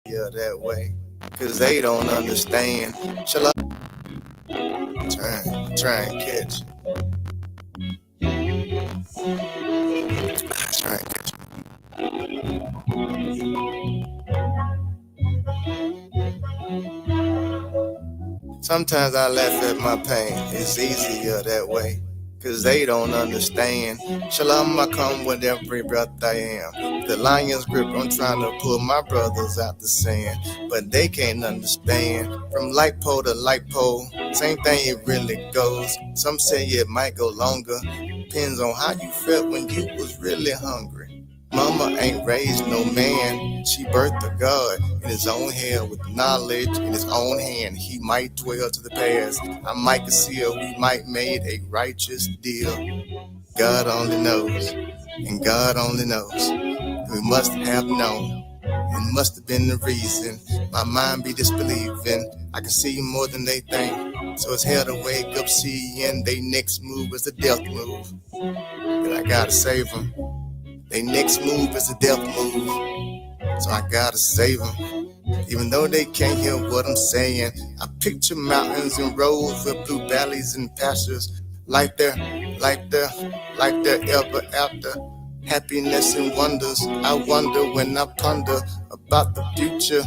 Yeah, that way. Cause they don't understand. Shall I try and catch? Try and catch. Sometimes I laugh at my pain. It's easier that way. Cause they don't understand. Shalom, I come with every breath I am. The lion's grip, I'm trying to pull my brothers out the sand. But they can't understand. From light pole to light pole, same thing it really goes. Some say it might go longer. Depends on how you felt when you was really hungry. Mama ain't raised no man. She birthed a God in his own hell with knowledge in his own hand. He might dwell to the past. I might conceal. We might made a righteous deal. God only knows, and God only knows. We must have known. It must have been the reason my mind be disbelieving. I can see more than they think. So it's hell to wake up seeing they next move is a death move. But I gotta save them. They next move is a death move, so I gotta save them. Even though they can't hear what I'm saying, I picture mountains and roads with blue valleys and pastures, like they're ever after. Happiness and wonders, I wonder when I ponder about the future.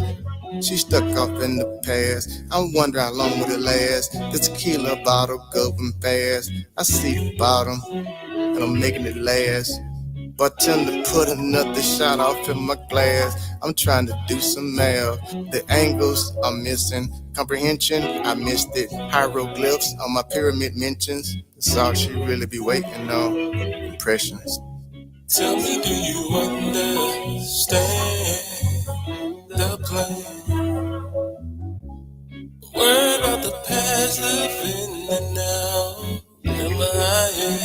She stuck off in the past. I wonder how long will it last. This tequila bottle going fast. I see the bottom, and I'm making it last. Bartender put another shot off in my glass. I'm trying to do some math. The angles I'm missing. Comprehension, I missed it. Hieroglyphs on my pyramid mentions. That's all she really be waiting on. Impressions. Tell me, do you understand the plan? Worry about the past, living the now. Remember I am.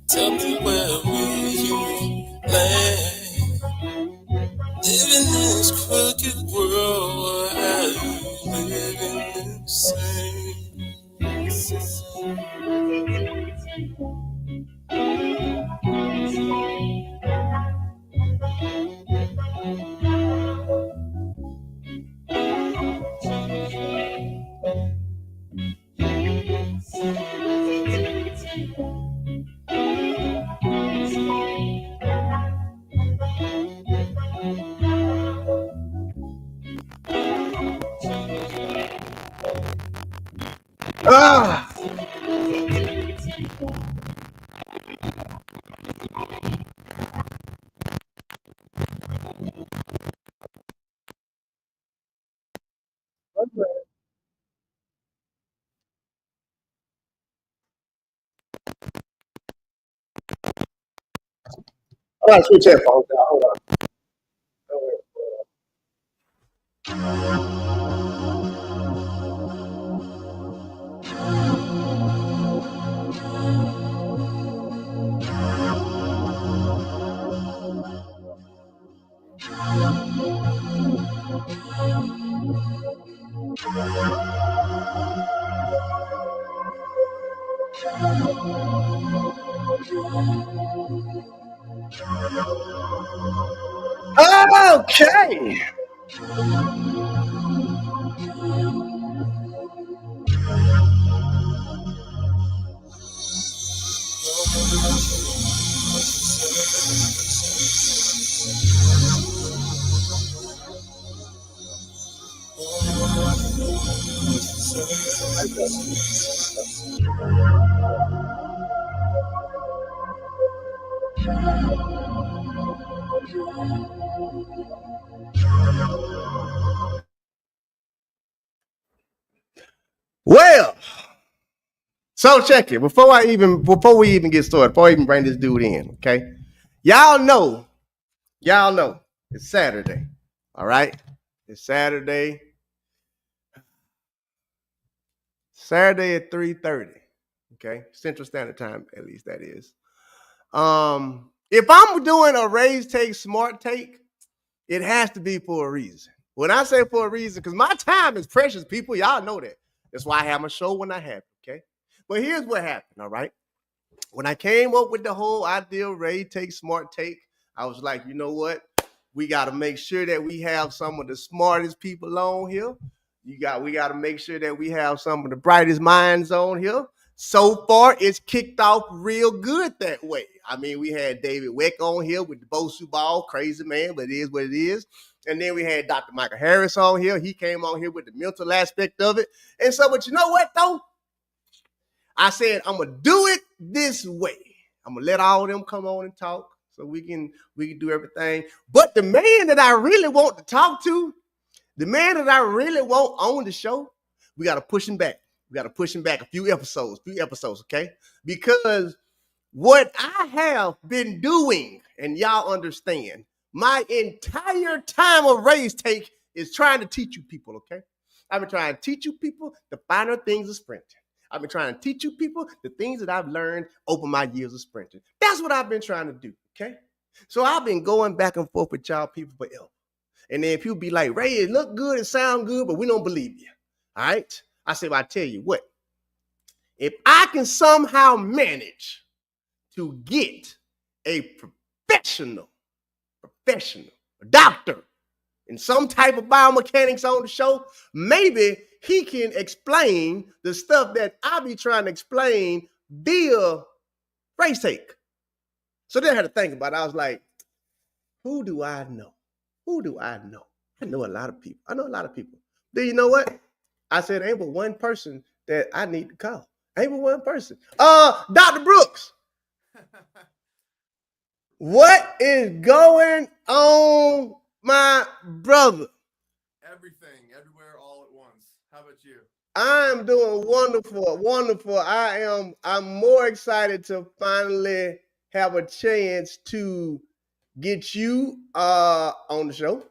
Tell me, where will you land? Living in this crooked world, or are you living insane? Ah! I gotta switch headphones now. Hold on. Okay. Well, so check it. Before we even get started, before I even bring this dude in, okay? Y'all know, it's Saturday. All right? It's Saturday. Saturday at 3:30. Okay, Central Standard Time, at least that is. If I'm doing a RaesTake smart take, it has to be for a reason. When I say for a reason, because my time is precious, people. Y'all know that. That's why I have my show when I have it, okay? But here's what happened, all right? When I came up with the whole idea of RaesTake smart take, I was like, you know what? We got to make sure that we have some of the smartest people on here. We got to make sure that we have some of the brightest minds on here. So far, it's kicked off real good that way. I mean, we had David Weck on here with the Bosu ball, crazy man, but it is what it is. And then we had Dr. Michael Harris on here. He came on here with the mental aspect of it. And so, but you know what, though? I said, I'm going to do it this way. I'm going to let all of them come on and talk so we can do everything. But the man that I really want to talk to, the man that I really want on the show, we got to push him back. We got to push him back a few episodes, okay? Because what I have been doing, and y'all understand, my entire time of RaesTake is trying to teach you people, okay? I've been trying to teach you people the finer things of sprinting. I've been trying to teach you people the things that I've learned over my years of sprinting. That's what I've been trying to do, okay? So I've been going back and forth with y'all people forever. And then people be like, Ray, it look good, it sound good, but we don't believe you. All right? I said, well, I tell you what, if I can somehow manage to get a professional doctor in some type of biomechanics on the show, maybe he can explain the stuff that I be trying to explain via RaesTake. So then I had to think about it. I was like, who do I know? Who do I know? I know a lot of people. Then you know what? I said, ain't but one person that I need to call. Ain't but one person. Dr. Brooks. What is going on, my brother? Everything, everywhere, all at once. How about you? I'm doing wonderful. I'm more excited to finally have a chance to get you on the show.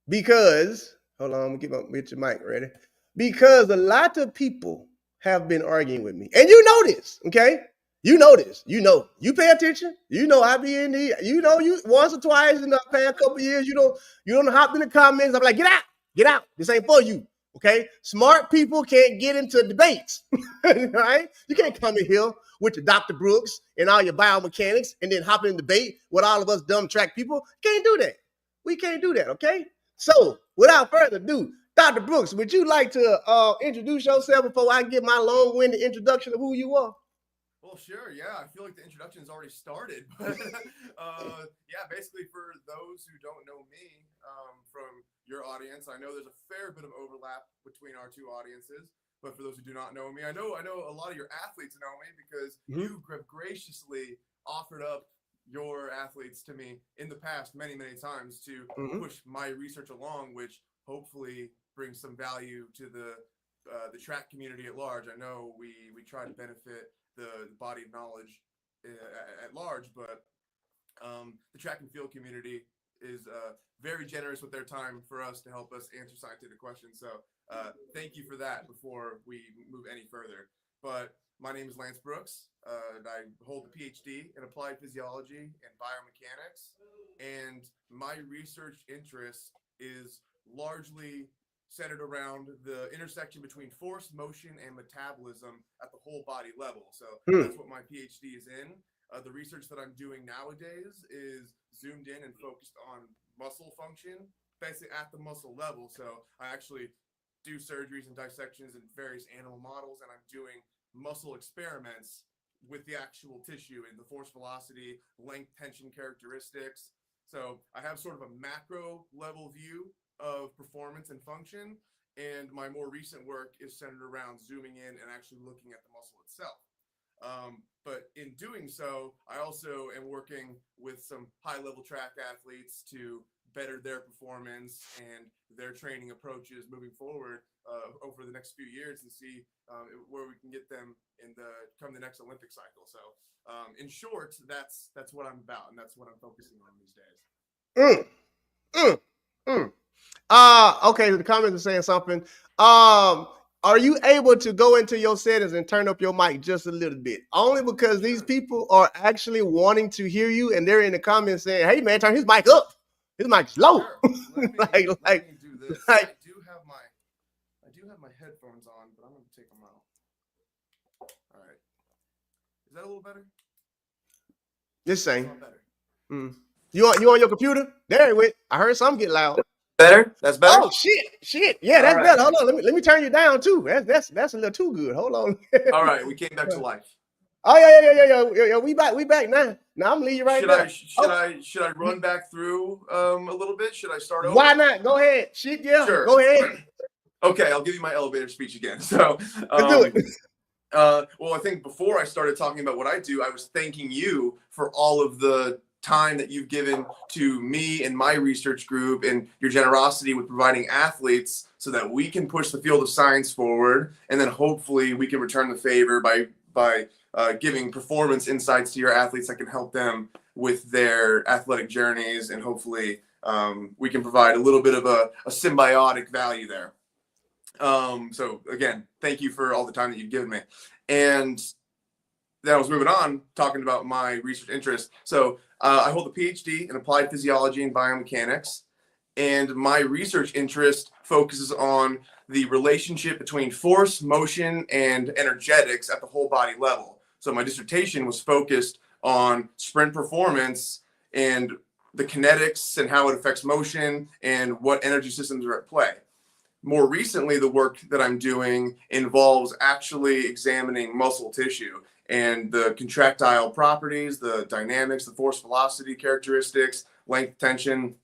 Because hold on, I'm gonna get your mic ready. Because a lot of people have been arguing with me, and you know this, okay? You know this. You pay attention. You know I be in the. You once or twice in the past couple of years. You don't hop in the comments. I'm like, get out. This ain't for you. Okay, smart people can't get into debates, right? You can't come in here with your Dr. Brooks and all your biomechanics and then hop in the debate with all of us dumb track people. Can't do that. We can't do that. Okay. So, without further ado, Dr. Brooks, would you like to introduce yourself before I give my long-winded introduction of who you are? Well, sure, yeah. I feel like the introduction's already started, but yeah, basically for those who don't know me from your audience, I know there's a fair bit of overlap between our two audiences. But for those who do not know me, I know a lot of your athletes know me because you have graciously offered up your athletes to me in the past many times to push my research along, which hopefully brings some value to the track community at large. I know we try to benefit the body of knowledge at large, but the track and field community is very generous with their time for us to help us answer scientific questions. So thank you for that before we move any further. But my name is Lance Brooks, and I hold a PhD in applied physiology and biomechanics. And my research interest is largely centered around the intersection between force, motion, and metabolism at the whole body level. So that's what my PhD is in. The research that I'm doing nowadays is zoomed in and focused on muscle function, basically at the muscle level. So I actually do surgeries and dissections in various animal models, and I'm doing muscle experiments with the actual tissue and the force velocity, length, tension characteristics. So I have sort of a macro level view of performance and function, and my more recent work is centered around zooming in and actually looking at the muscle itself. But in doing so, I also am working with some high-level track athletes to better their performance and their training approaches moving forward over the next few years and see where we can get them in the next Olympic cycle. So in short, that's what I'm about, and that's what I'm focusing on these days. Okay, the comments are saying something. Are you able to go into your settings and turn up your mic just a little bit? Only because these people are actually wanting to hear you, and they're in the comments saying, "Hey, man, turn his mic up. His mic's low." Sure. Let me do this. I do have my headphones on, but I'm going to take them out. All right. Is that a little better? This That's a same. lot better. You on your computer? There it went. I heard some get loud. Better? That's better? Oh shit. Yeah, that's All right. better. Hold on. Let me turn you down too. That's a little too good. Hold on. All right, we came back to life. Oh yeah. We back now. Now I'm leaving you right there. Should I run back through a little bit? Should I start over? Why not? Go ahead. Shit, yeah. Sure. Go ahead. Okay, I'll give you my elevator speech again. So, Let's do it. well, I think before I started talking about what I do, I was thanking you for all of the time that you've given to me and my research group and your generosity with providing athletes so that we can push the field of science forward, and then hopefully we can return the favor by giving performance insights to your athletes that can help them with their athletic journeys, and hopefully we can provide a little bit of a symbiotic value there. So again, thank you for all the time that you've given me. And then I was moving on, talking about my research interest. So I hold a PhD in applied physiology and biomechanics, and my research interest focuses on the relationship between force, motion, and energetics at the whole body level. So my dissertation was focused on sprint performance and the kinetics and how it affects motion and what energy systems are at play. More recently, the work that I'm doing involves actually examining muscle tissue and the contractile properties, the dynamics, the force velocity characteristics, length, tension.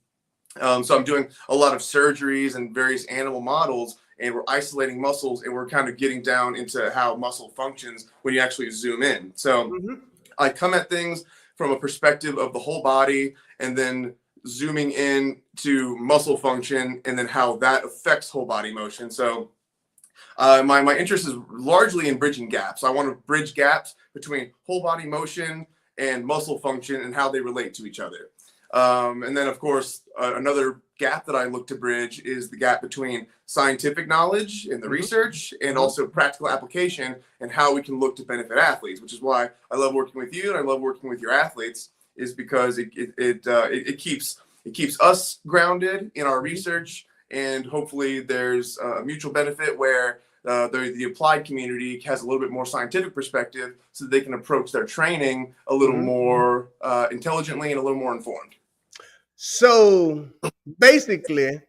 So I'm doing a lot of surgeries and various animal models, and we're isolating muscles, and we're kind of getting down into how muscle functions when you actually zoom in. So I come at things from a perspective of the whole body, and then zooming in to muscle function, and then how that affects whole body motion. So my interest is largely in bridging gaps. I want to bridge gaps between whole body motion and muscle function and how they relate to each other. And then, of course, another gap that I look to bridge is the gap between scientific knowledge and the research and also practical application and how we can look to benefit athletes, which is why I love working with you and I love working with your athletes, is because it keeps us grounded in our research, and hopefully there's a mutual benefit where the applied community has a little bit more scientific perspective so that they can approach their training a little more intelligently and a little more informed. So basically,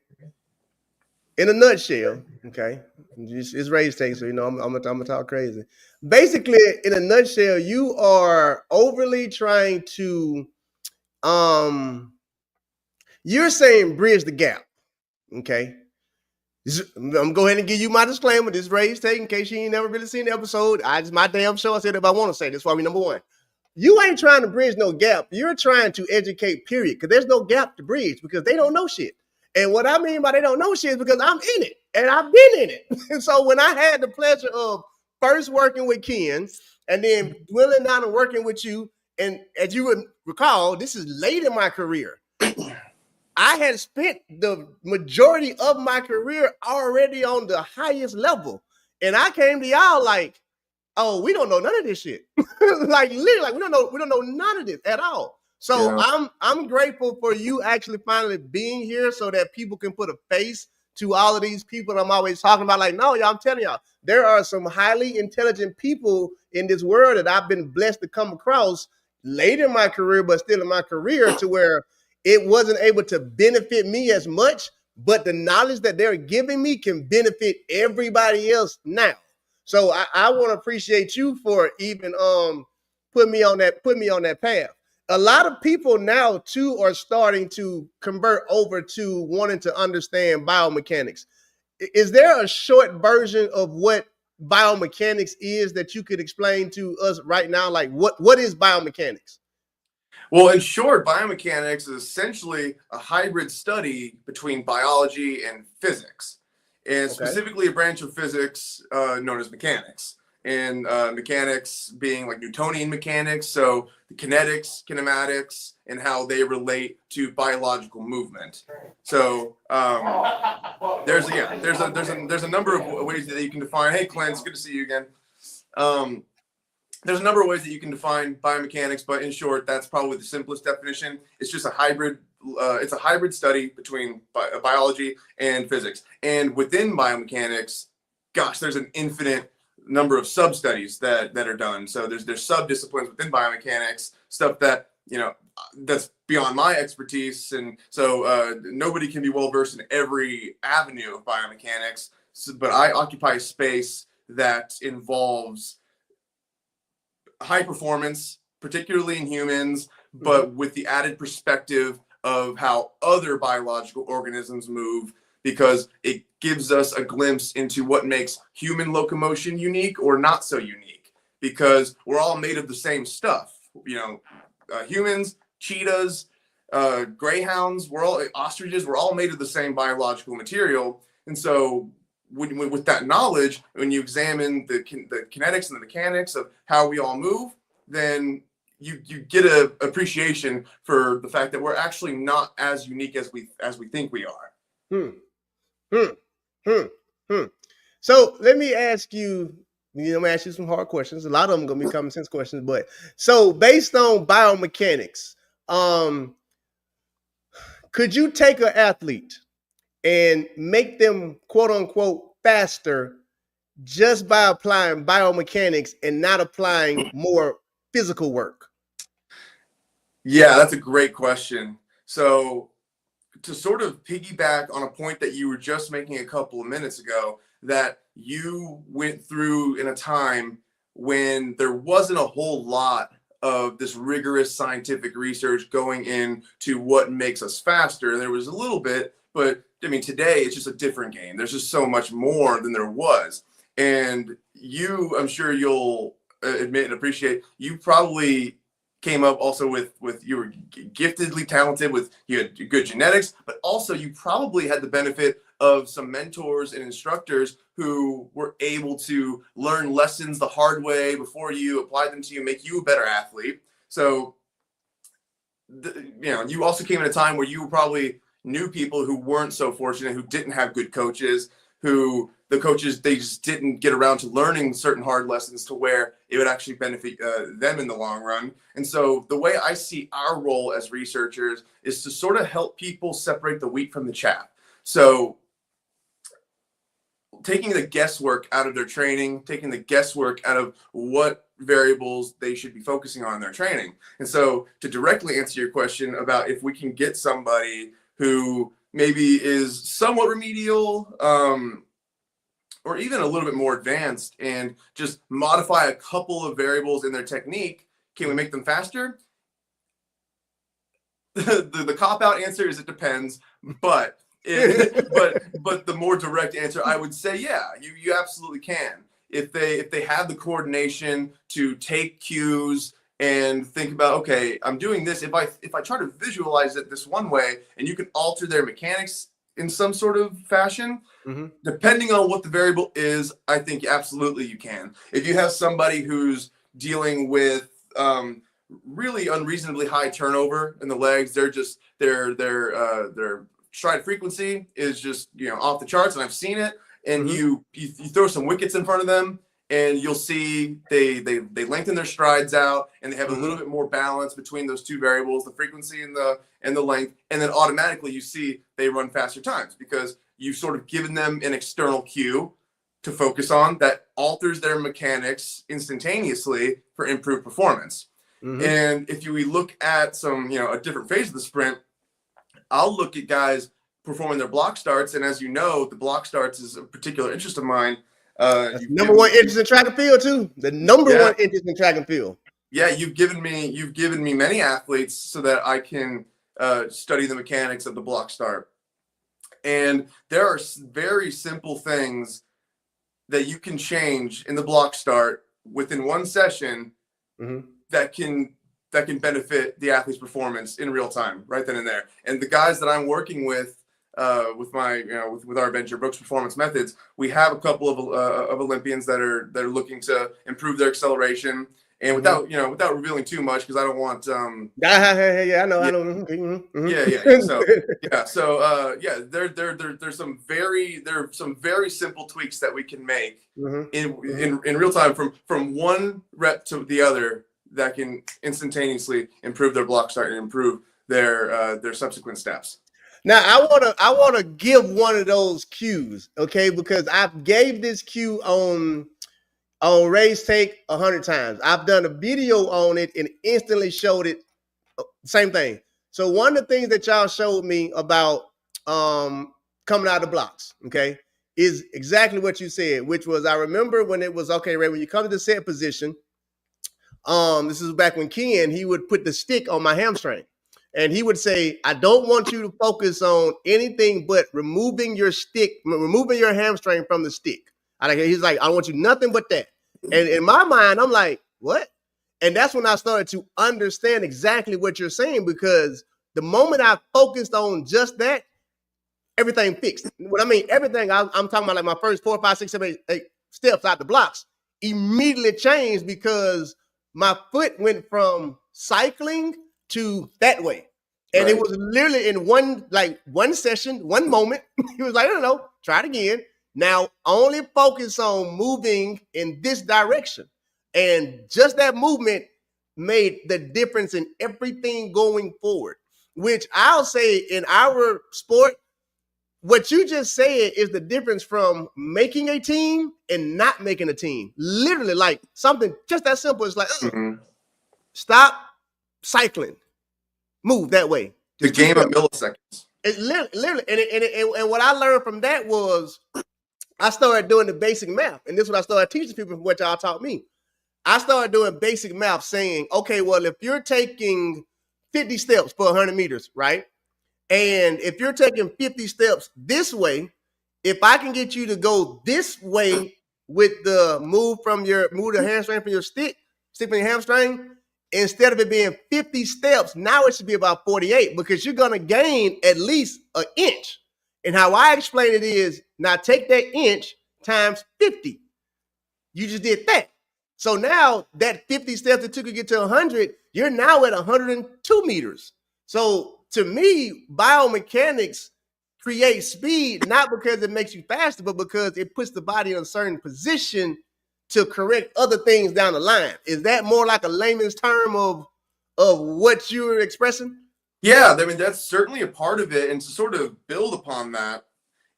in a nutshell, okay, it's RaesTake, so I'm gonna talk crazy. Basically, in a nutshell, you are overly trying to you're saying bridge the gap, okay? I'm gonna go ahead and give you my disclaimer. This is RaesTake, in case you ain't never really seen the episode. It's my damn show. I said if I want to say this, why we number one. You ain't trying to bridge no gap. You're trying to educate, period. Because there's no gap to bridge because they don't know shit. And what I mean by they don't know shit is because I'm in it and I've been in it. And so when I had the pleasure of first working with Ken and then dwelling down and working with you, and as you would recall, this is late in my career. I had spent the majority of my career already on the highest level. And I came to y'all like, oh, we don't know none of this shit. Like literally, like we don't know none of this at all. So yeah. I'm grateful for you actually finally being here so that people can put a face to all of these people I'm always talking about. Like, no, y'all, I'm telling y'all, there are some highly intelligent people in this world that I've been blessed to come across late in my career, but still in my career, to where it wasn't able to benefit me as much, but the knowledge that they're giving me can benefit everybody else now. So I want to appreciate you for even put me on that path. A lot of people now too are starting to convert over to wanting to understand biomechanics. Is there a short version of what biomechanics is that you could explain to us right now? Like what is biomechanics? Well, in short, biomechanics is essentially a hybrid study between biology and physics, and specifically a branch of physics known as mechanics. And mechanics being like Newtonian mechanics, so the kinetics, kinematics, and how they relate to biological movement. So there's a number of ways that you can define. Hey, Clint, it's good to see you again. There's a number of ways that you can define biomechanics, but in short, that's probably the simplest definition. It's just a hybrid. It's a hybrid study between biology and physics. And within biomechanics, gosh, there's an infinite number of sub-studies that are done. So there's sub-disciplines within biomechanics, stuff that that's beyond my expertise, and so nobody can be well versed in every avenue of biomechanics. But I occupy a space that involves high performance, particularly in humans, but with the added perspective of how other biological organisms move, because it gives us a glimpse into what makes human locomotion unique or not so unique, because we're all made of the same stuff. Humans, cheetahs, greyhounds, ostriches, we're all made of the same biological material. And so with that knowledge, when you examine the kinetics and the mechanics of how we all move, then you get an appreciation for the fact that we're actually not as unique as we think we are. So let me ask you. I'm gonna ask you some hard questions. A lot of them gonna be common sense questions, but so based on biomechanics, could you take an athlete and make them quote unquote faster just by applying biomechanics and not applying more physical work? Yeah, that's a great question. So to sort of piggyback on a point that you were just making a couple of minutes ago, that you went through in a time when there wasn't a whole lot of this rigorous scientific research going into what makes us faster. There was a little bit, but I mean, today it's just a different game. There's just so much more than there was. And I'm sure you'll admit and appreciate, you probably came up also with you were giftedly talented, you had good genetics, but also you probably had the benefit of some mentors and instructors who were able to learn lessons the hard way before you apply them to you, make you a better athlete. So you also came at a time where you probably knew people who weren't so fortunate, who didn't have good coaches, who the coaches, they just didn't get around to learning certain hard lessons to where it would actually benefit them in the long run. And so the way I see our role as researchers is to sort of help people separate the wheat from the chaff. So taking the guesswork out of their training, taking the guesswork out of what variables they should be focusing on in their training. And so to directly answer your question about if we can get somebody who maybe is somewhat remedial, or even a little bit more advanced, and just modify a couple of variables in their technique, can we make them faster? The cop-out answer is it depends, but the more direct answer, I would say, yeah, you absolutely can. If they have the coordination to take cues and think about, okay, I'm doing this. If I try to visualize it this one way, and you can alter their mechanics in some sort of fashion, depending on what the variable is, I think absolutely you can. If you have somebody who's dealing with really unreasonably high turnover in the legs, their stride frequency is just off the charts, and I've seen it. And you throw some wickets in front of them, and you'll see they lengthen their strides out, and they have a little bit more balance between those two variables, the frequency and the length, and then automatically you see they run faster times because you've sort of given them an external cue to focus on that alters their mechanics instantaneously for improved performance. And if we look at a different phase of the sprint, I'll look at guys performing their block starts, and as you know, the block starts is a particular interest of mine. Number one interest in track and field too. The number one interest in track and field. Yeah, you've given me many athletes so that I can study the mechanics of the block start. And there are very simple things that you can change in the block start within one session that can benefit the athlete's performance in real time, right then and there. And the guys that I'm working with our venture, Brooks Performance Methods, we have a couple of Olympians that are looking to improve their acceleration. And without revealing too much, because I don't want. I know. There's some very simple tweaks that we can make in real time from one rep to the other that can instantaneously improve their block start and improve their subsequent steps. Now I wanna give one of those cues, okay? Because I gave this cue on RaesTake 100 times. I've done a video on it and instantly showed it Same thing. So one of the things that y'all showed me about coming out of the blocks, okay, is exactly what you said, which was I remember when it was okay, Ray, when you come to the set position, this is back when Ken, he would put the stick on my hamstring. And he would say, I don't want you to focus on anything but removing your hamstring from the stick. He's like, I want you nothing but that. And in my mind, I'm like, what? And that's when I started to understand exactly what you're saying, because the moment I focused on just that, everything fixed. What I mean, everything I'm talking about, like my first 4, 5, 6, 7, 8 steps out the blocks immediately changed because my foot went from cycling to that way. And It was literally in one session, one moment. He was like, I don't know, try it again. Now only focus on moving in this direction. And just that movement made the difference in everything going forward, which I'll say in our sport, what you just said is the difference from making a team and not making a team. Literally, like something just that simple. It's like, stop cycling, move that way. The game of milliseconds. It literally, and what I learned from that was I started doing the basic math, and this is what I started teaching people from what y'all taught me. I started doing basic math, saying, okay, well, if you're taking 50 steps for 100 meters, right? And if you're taking 50 steps this way, if I can get you to go this way with the move the hamstring from your stick from your hamstring, instead of it being 50 steps, now it should be about 48, because you're going to gain at least an inch. And how I explain it is, now take that inch times 50. You just did that. So now that 50 steps it took to get to 100, you're now at 102 meters. So to me, biomechanics creates speed, not because it makes you faster, but because it puts the body in a certain position to correct other things down the line. Is that more like a layman's term of what you're expressing? Yeah, I mean, that's certainly a part of it. And to sort of build upon that,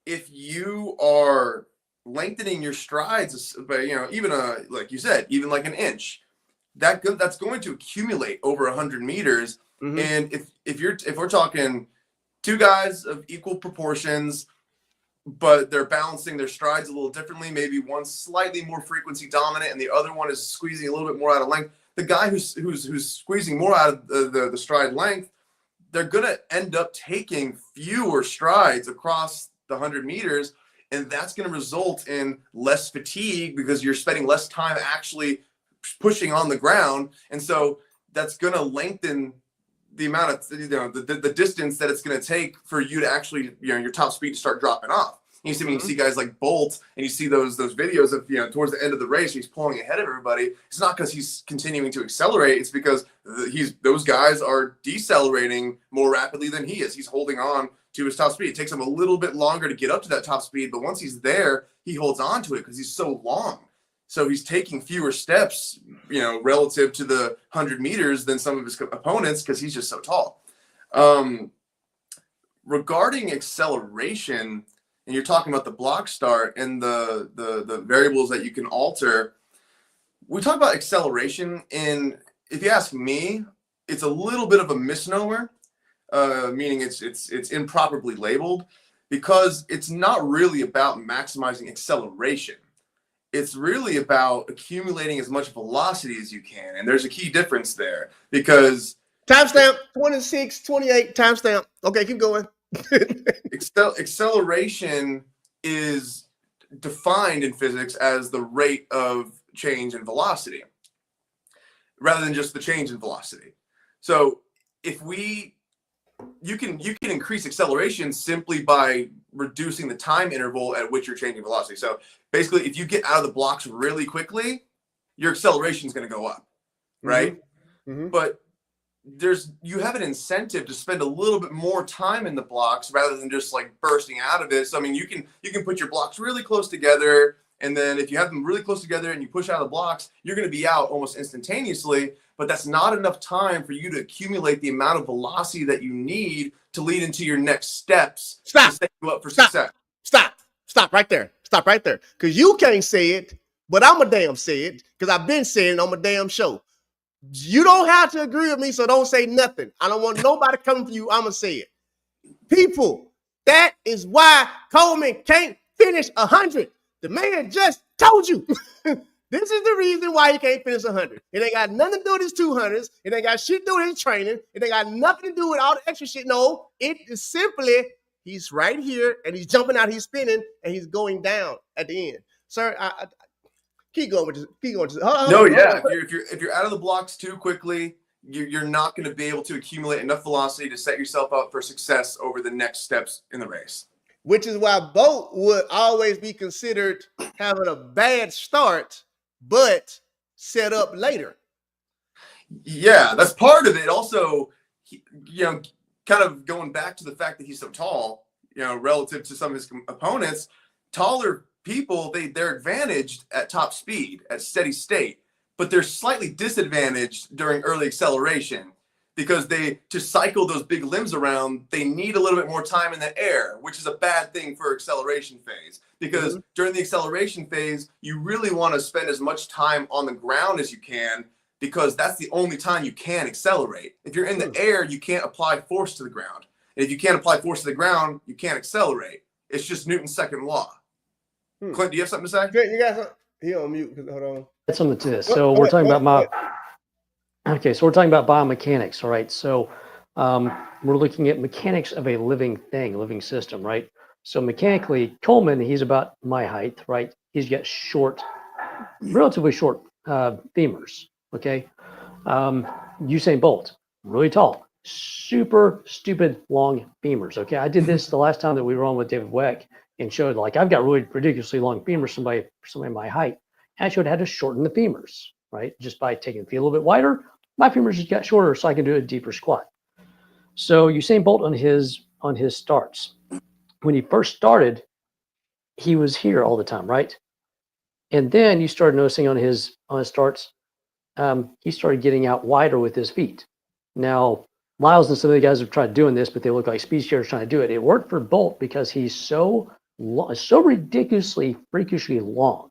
if you are lengthening your strides, but even like you said, even like an inch, that's going to accumulate over 100 meters. Mm-hmm. And if we're talking two guys of equal proportions, but they're balancing their strides a little differently, maybe one's slightly more frequency dominant and the other one is squeezing a little bit more out of length, the guy who's squeezing more out of the stride length, they're going to end up taking fewer strides across the 100 meters. And that's going to result in less fatigue because you're spending less time actually pushing on the ground. And so that's going to lengthen the amount of, the distance that it's going to take for you to actually, your top speed to start dropping off. And you see, when you see guys like Bolt and you see those videos of, towards the end of the race, he's pulling ahead of everybody. It's not because he's continuing to accelerate. It's because those guys are decelerating more rapidly than he is. He's holding on to his top speed. It takes him a little bit longer to get up to that top speed, but once he's there, he holds on to it because he's so long. So he's taking fewer steps, relative to the 100 meters than some of his opponents because he's just so tall. Regarding acceleration, and you're talking about the block start and the variables that you can alter, we talk about acceleration, and if you ask me, it's a little bit of a misnomer, meaning it's improperly labeled, because it's not really about maximizing acceleration. It's really about accumulating as much velocity as you can. And there's a key difference there because... Timestamp, 26, 28, timestamp. Okay, keep going. Acceleration is defined in physics as the rate of change in velocity rather than just the change in velocity. So if you can increase acceleration simply by reducing the time interval at which you're changing velocity. So basically, if you get out of the blocks really quickly, your acceleration is going to go up, right? Mm-hmm. But you have an incentive to spend a little bit more time in the blocks rather than just like bursting out of it. So I mean, you can put your blocks really close together, and then if you have them really close together and you push out of the blocks, you're going to be out almost instantaneously. But that's not enough time for you to accumulate the amount of velocity that you need to lead into your next steps. Stop. To set you up for success. Stop right there. Stop right there. Because you can't say it, but I'm a damn say it because I've been saying it on my damn show. You don't have to agree with me, so don't say nothing. I don't want nobody coming for you. I'm going to say it. People, that is why Coleman can't finish 100. The man just told you. This is the reason why he can't finish 100. It ain't got nothing to do with his 200s. It ain't got shit to do with his training. It ain't got nothing to do with all the extra shit. No, it is simply he's right here and he's jumping out, he's spinning, and he's going down at the end. Sir, I keep going with this. Keep going with this. If you're out of the blocks too quickly, you're not going to be able to accumulate enough velocity to set yourself up for success over the next steps in the race. Which is why Bolt would always be considered having a bad start, but set up later. Yeah, that's part of it. Also, kind of going back to the fact that he's so tall, relative to some of his opponents, taller people, they're advantaged at top speed, at steady state, but they're slightly disadvantaged during early acceleration because to cycle those big limbs around, they need a little bit more time in the air, which is a bad thing for acceleration phase. Because during the acceleration phase, you really want to spend as much time on the ground as you can, because that's the only time you can accelerate. If you're in the air, you can't apply force to the ground. And if you can't apply force to the ground, you can't accelerate. It's just Newton's second law. Clint, do you have something to say? Clint, you got something? He on mute. Hold on. That's something to this. So we're talking about so we're talking about biomechanics, all right? So we're looking at mechanics of a living thing, living system, right? So mechanically, Coleman, he's about my height, right? He's got relatively short femurs, okay? Usain Bolt, really tall, super stupid long femurs, okay? I did this the last time that we were on with David Weck and showed, like, I've got really ridiculously long femurs, somebody my height. And I showed how to shorten the femurs, right? Just by taking the feet a little bit wider, my femurs just got shorter so I can do a deeper squat. So Usain Bolt on his starts, when he first started, he was here all the time, right? And then you started noticing on his starts, he started getting out wider with his feet. Now, Miles and some of the guys have tried doing this, but they look like speed skaters trying to do it. It worked for Bolt because he's so ridiculously, freakishly long.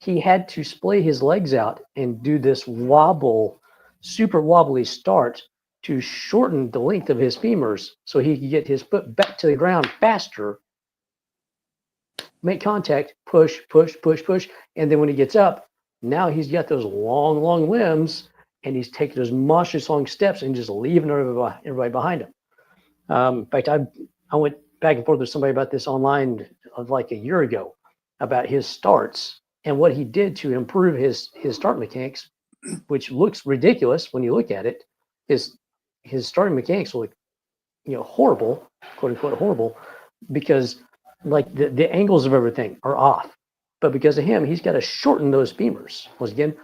He had to splay his legs out and do this super wobbly start to shorten the length of his femurs so he could get his foot back to the ground faster, make contact, push, and then when he gets up, now he's got those long limbs, and he's taking those monstrous long steps and just leaving everybody behind him. In fact, I went back and forth with somebody about this online like a year ago about his starts and what he did to improve his start mechanics, which looks ridiculous when you look at it. His starting mechanics look, horrible, quote unquote horrible, because like the angles of everything are off. But because of him, he's got to shorten those femurs. Once again,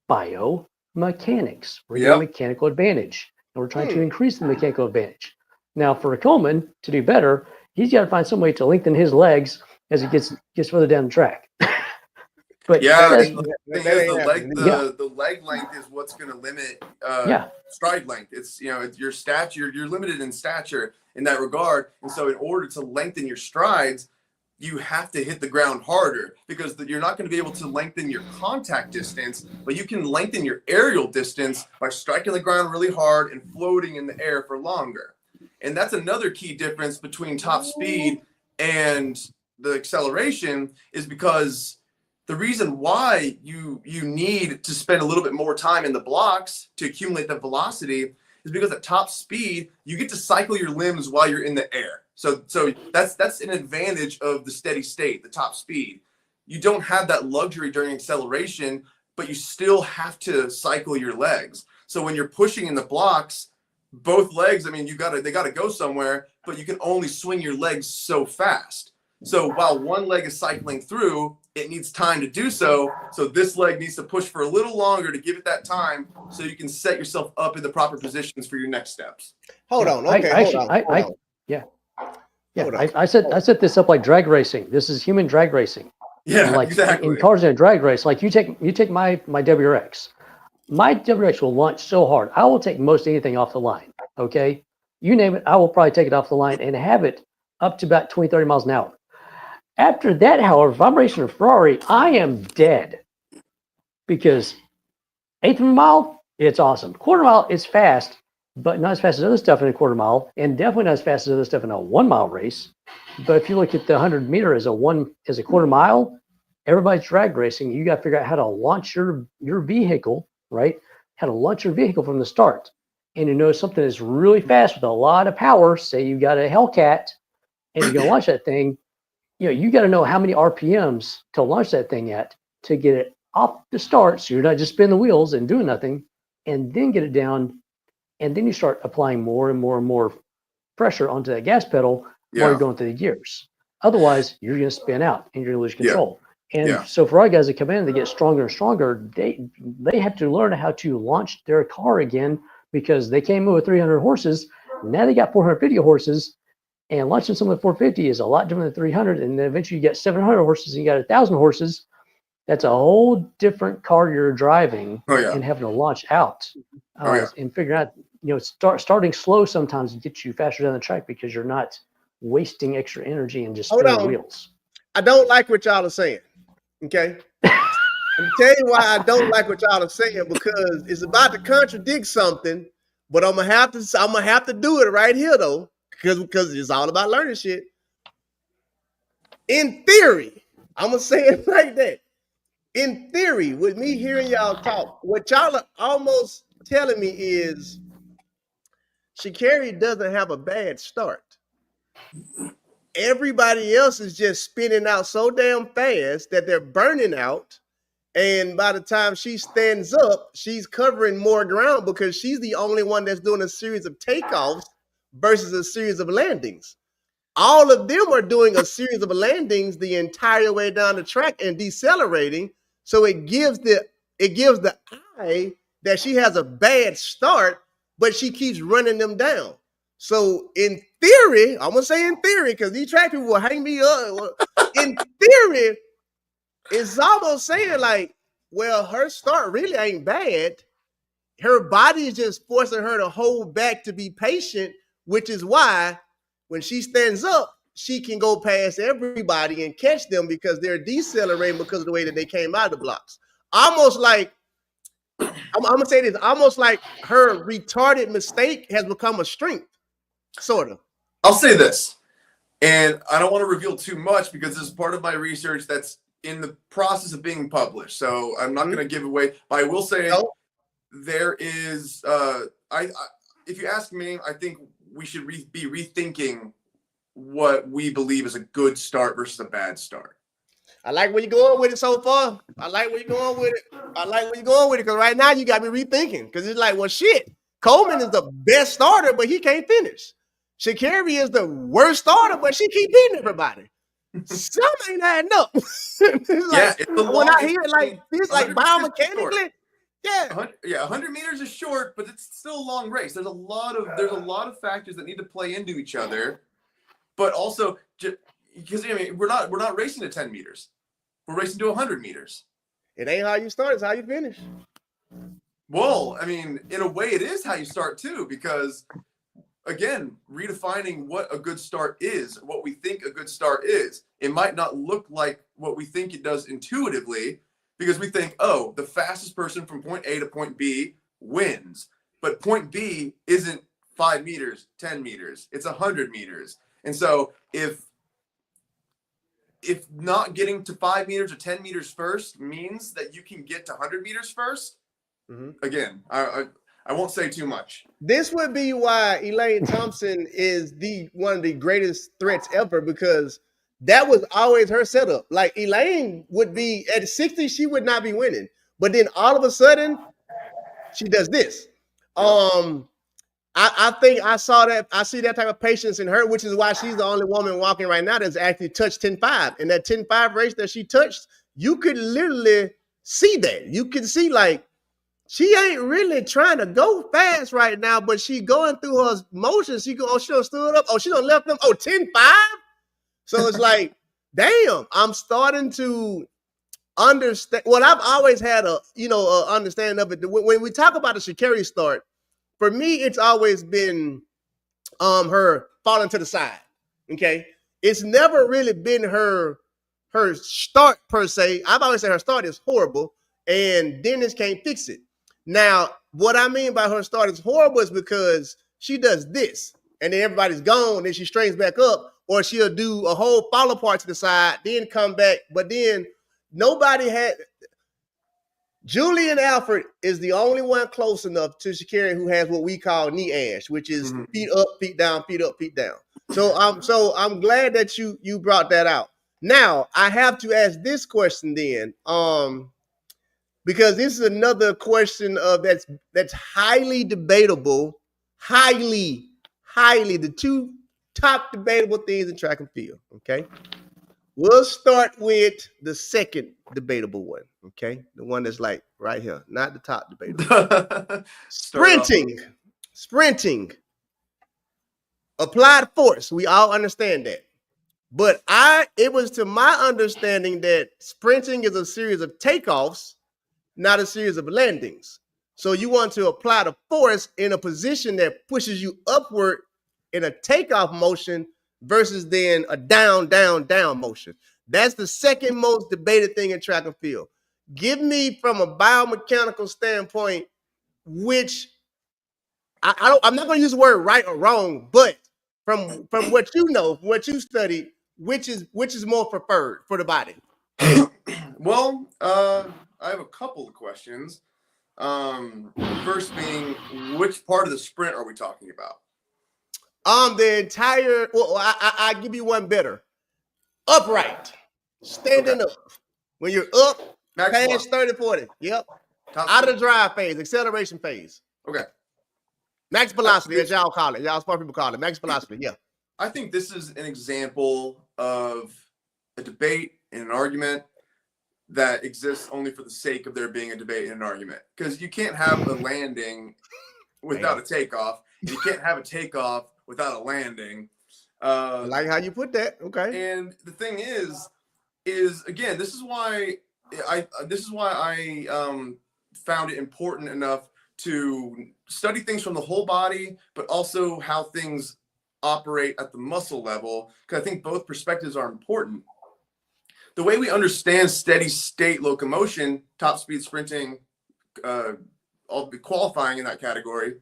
biomechanics. We're getting mechanical advantage, and we're trying to increase the mechanical advantage. Now, for a Coleman to do better, he's got to find some way to lengthen his legs as he gets further down the track. But the leg length is what's going to limit stride length. It's your stature. You're limited in stature in that regard, and so in order to lengthen your strides, you have to hit the ground harder, because you're not going to be able to lengthen your contact distance, but you can lengthen your aerial distance by striking the ground really hard and floating in the air for longer. And that's another key difference between top speed and the acceleration, is because the reason why you need to spend a little bit more time in the blocks to accumulate the velocity is because at top speed, you get to cycle your limbs while you're in the air. So that's an advantage of the steady state, the top speed. You don't have that luxury during acceleration, but you still have to cycle your legs. So when you're pushing in the blocks, both legs, I mean, they gotta go somewhere, but you can only swing your legs so fast. So while one leg is cycling through, it needs time to do so. So this leg needs to push for a little longer to give it that time, so you can set yourself up in the proper positions for your next steps. Hold on. Okay. I set this up like drag racing. This is human drag racing. Yeah, like exactly. In cars in a drag race, like you take my WRX. My WRX will launch so hard, I will take most anything off the line. Okay, you name it, I will probably take it off the line and have it up to about 20-30 miles an hour. After that, however, if I'm racing a Ferrari, I am dead, because eighth of a mile, It's awesome. Quarter mile is fast, but not as fast as other stuff in a quarter mile, and definitely not as fast as other stuff in a 1 mile race. But if you look at the 100-meter as a quarter mile, everybody's drag racing. You got to figure out how to launch your vehicle, right? How to launch your vehicle from the start. And you know something that's really fast with a lot of power. Say you got a Hellcat, and you're gonna launch that thing. You know, you got to know how many RPMs to launch that thing at to get it off the start, so you're not just spinning the wheels and doing nothing, and then get it down, and then you start applying more and more and more pressure onto that gas pedal while you're going through the gears. Otherwise, you're going to spin out and you're going to lose control. And so for our guys that come in, they get stronger and stronger. They have to learn how to launch their car again because they came in with 300 horses. Now they got 450 horses, and launching something with 450 is a lot different than 300. And then eventually you get 700 horses and you got 1,000 horses. That's a whole different car you're driving and having to launch out and figure out, you know, starting slow sometimes gets you faster down the track because you're not wasting extra energy and just spinning wheels. I don't like what y'all are saying. Okay. I'm tell you why I don't like what y'all are saying, because it's about to contradict something, but I'm gonna have to do it right here though, because it's all about learning shit. In theory, I'm gonna say it like that. In theory, with me hearing y'all talk, what y'all are almost telling me is Sha'Carri doesn't have a bad start. Everybody else is just spinning out so damn fast that they're burning out. And by the time she stands up, she's covering more ground because she's the only one that's doing a series of takeoffs versus a series of landings. All of them are doing a series of landings the entire way down the track and decelerating. So it gives the eye that she has a bad start, but she keeps running them down. So in theory, I'm gonna say in theory, because these track people will hang me up. In theory, it's almost saying like, well, her start really ain't bad. Her body is just forcing her to hold back to be patient, which is why when she stands up, she can go past everybody and catch them because they're decelerating because of the way that they came out of the blocks. Almost like, I'm gonna say this, almost like her retarded mistake has become a strength, sort of. I'll say this, and I don't want to reveal too much because this is part of my research that's in the process of being published. So I'm not going to give away, but I will say there is, if you ask me, I think we should be rethinking what we believe is a good start versus a bad start. I like where you're going with it so far. I like where you're going with it. Because right now you got me rethinking. Because it's like, well, shit. Coleman is the best starter, but he can't finish. Sha'Carri is the worst starter, but she keep beating everybody. Something ain't adding up. It's like, when I hear it like this, like biomechanically, 100 meters is short, but it's still a long race. There's a lot of factors that need to play into each other, but also because I mean we're not racing to 10 meters, we're racing to 100 meters. It ain't how you start; it's how you finish. Well, I mean, in a way, it is how you start too, because again, redefining what a good start is, what we think a good start is. It might not look like what we think it does intuitively, because we think, oh, the fastest person from point A to point B wins. But point B isn't 5 meters, 10 meters, it's 100 meters. And so if not getting to 5 meters or 10 meters first means that you can get to 100 meters first, again, I won't say too much. This would be why Elaine Thompson is one of the greatest threats ever, because that was always her setup. Like Elaine would be at 60, she would not be winning. But then all of a sudden, she does this. I think I see that type of patience in her, which is why she's the only woman walking right now that's actually touched 10.5. In that 10.5 race that she touched, you could literally see that. You can see like, she ain't really trying to go fast right now, but she going through her motions. She done stood up. Oh, she done left them. Oh, 10.5. So it's like, damn, I'm starting to understand. Well, I've always had a understanding of it. When we talk about the Sha'Carri start, for me, it's always been her falling to the side. Okay. It's never really been her start per se. I've always said her start is horrible and Dennis can't fix it. Now, what I mean by her start is horrible is because she does this, and then everybody's gone, and then she straightens back up, or she'll do a whole fall apart to the side, then come back. But then nobody had. Julian Alfred is the only one close enough to Sha'Carri who has what we call knee ash, which is feet up, feet down, feet up, feet down. So I'm glad that you brought that out. Now I have to ask this question then, because this is another question of that's highly debatable, highly the two top debatable things in track and field. Okay. We'll start with the second debatable one, okay? The one that's like right here, not the top debatable. Sprinting. Applied force. We all understand that. But it was to my understanding that sprinting is a series of takeoffs, not a series of landings. So you want to apply the force in a position that pushes you upward in a takeoff motion versus then a down motion. That's the second most debated thing in track and field. Give me from a biomechanical standpoint, which I'm not going to use the word right or wrong, but from what you know, from what you studied, which is more preferred for the body? Well, I have a couple of questions. First being, which part of the sprint are we talking about? The entire. Well, I give you one better. Upright, standing up. When you're up, past 30, 40. Yep. Out of the drive phase, acceleration phase. Okay. Max velocity, as y'all call it. Y'all smart people call it. Max velocity, yeah. I think this is an example of a debate and an argument that exists only for the sake of there being a debate and an argument. Because you can't have a landing without a takeoff, and you can't have a takeoff without a landing. I like how you put that. Okay. And the thing is again, this is why I found it important enough to study things from the whole body, but also how things operate at the muscle level, because I think both perspectives are important. The way we understand steady state locomotion, top speed sprinting, I'll be qualifying in that category,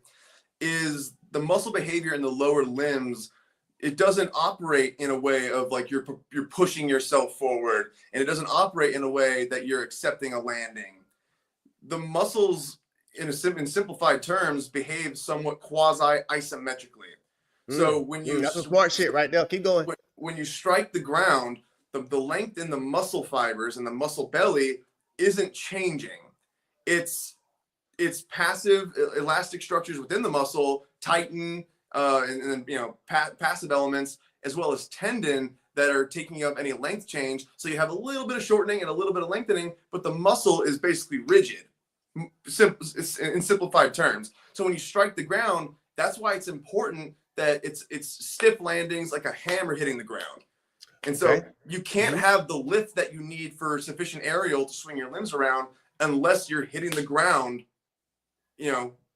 is the muscle behavior in the lower limbs. It doesn't operate in a way of like you're pushing yourself forward, and it doesn't operate in a way that you're accepting a landing. The muscles, in simplified terms, behave somewhat quasi-isometrically. So when you that's some smart shit right there. Keep going. When you strike the ground, the length in the muscle fibers and the muscle belly isn't changing. It's passive elastic structures within the muscle tighten, and then passive elements as well as tendon that are taking up any length change. So you have a little bit of shortening and a little bit of lengthening, but the muscle is basically rigid. In simplified terms. So when you strike the ground, that's why it's important that it's stiff landings, like a hammer hitting the ground. And so you can't have the lift that you need for sufficient aerial to swing your limbs around unless you're hitting the ground,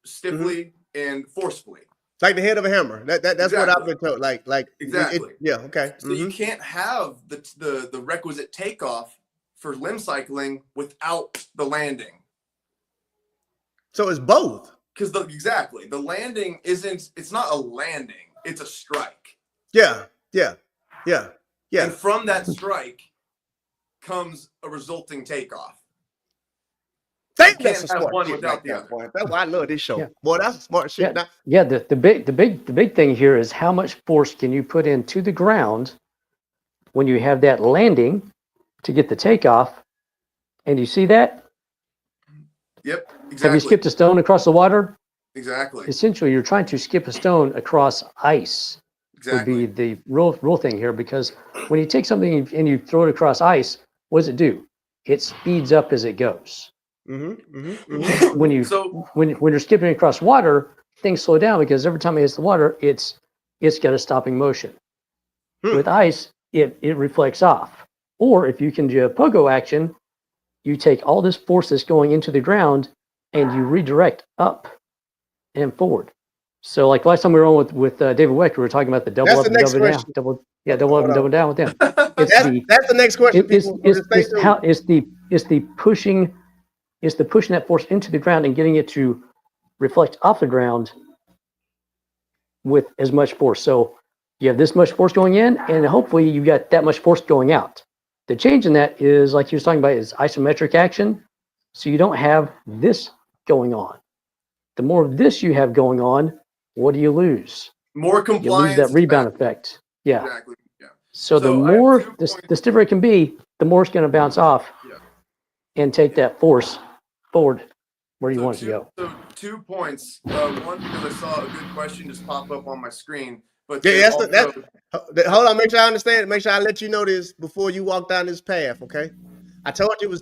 stiffly and forcefully. Like the head of a hammer. That's exactly what I've been told. Like exactly. Okay. So you can't have the requisite takeoff for limb cycling without the landing. So it's both. Because the landing it's not a landing, it's a strike. Yeah. And from that strike comes a resulting takeoff. That's a smart shit without the other. That's why I love this show. Yeah. Boy, that's a smart shit. Yeah, the big thing here is how much force can you put into the ground when you have that landing to get the takeoff. And you see that? Yep, exactly. Have you skipped a stone across the water? Exactly. Essentially, you're trying to skip a stone across ice. Exactly. Would be the real thing here, because when you take something and you throw it across ice, what does it do? It speeds up as it goes. When you're skipping across water, things slow down because every time it hits the water, it's got a stopping motion. With ice, it reflects off. Or if you can do a pogo action, you take all this force that's going into the ground and you redirect up and forward. So like last time we were on with David Weck, we were talking about the double up and double down. Double up and double down with them. That's the next question. It's the pushing that force into the ground and getting it to reflect off the ground with as much force. So you have this much force going in, and hopefully you got that much force going out. The change in that is, like you was talking about, is isometric action. So you don't have this going on. The more of this you have going on, what do you lose? More You compliance. lose that rebound effect. Yeah. Exactly. Yeah. So the more the stiffer it can be, the more it's going to bounce off and take that force forward where you want it to go. So 2 points. One, because I saw a good question just pop up on my screen. But yeah, hold on, make sure I understand. Make sure I let you know this before you walk down this path, okay? I told you it was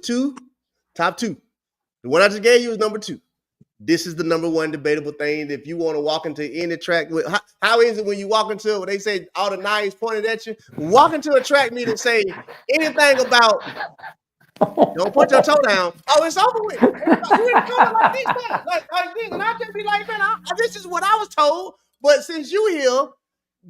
top two. The one I just gave you is number 2. This is the number 1 debatable thing. If you want to walk into any track, how is it when you walk into it, when they say all the knives pointed at you? Walk into a track meet and say anything about, don't put your toe down. Oh, it's over with. You ain't doing like this, man. Like this, and I just be like, man, this is what I was told. But since you here,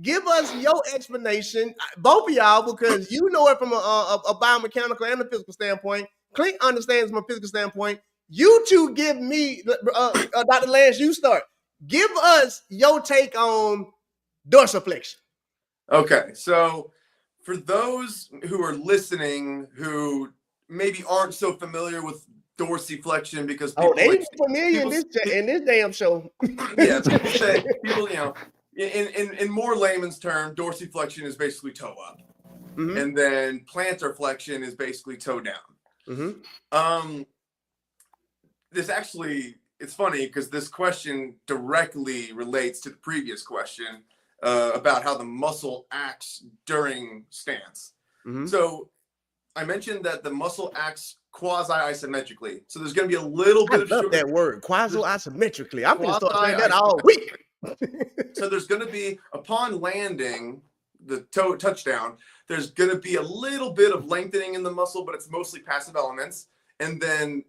give us your explanation, both of y'all, because you know it from a biomechanical and a physical standpoint. Clint understands from a physical standpoint. You two give me, Dr. Lance, you start. Give us your take on dorsiflexion. Okay, so for those who are listening who maybe aren't so familiar with dorsiflexion, because people they familiar in this damn show. Yeah, people say, you know, in more layman's term, dorsiflexion is basically toe up, and then plantar flexion is basically toe down. This actually, it's funny because this question directly relates to the previous question about how the muscle acts during stance. So I mentioned that the muscle acts quasi-isometrically. So there's going to be a little bit of that word, quasi-isometrically. I'm going to start saying that all week. So there's going to be, upon landing the touchdown, there's going to be a little bit of lengthening in the muscle, but it's mostly passive elements. And then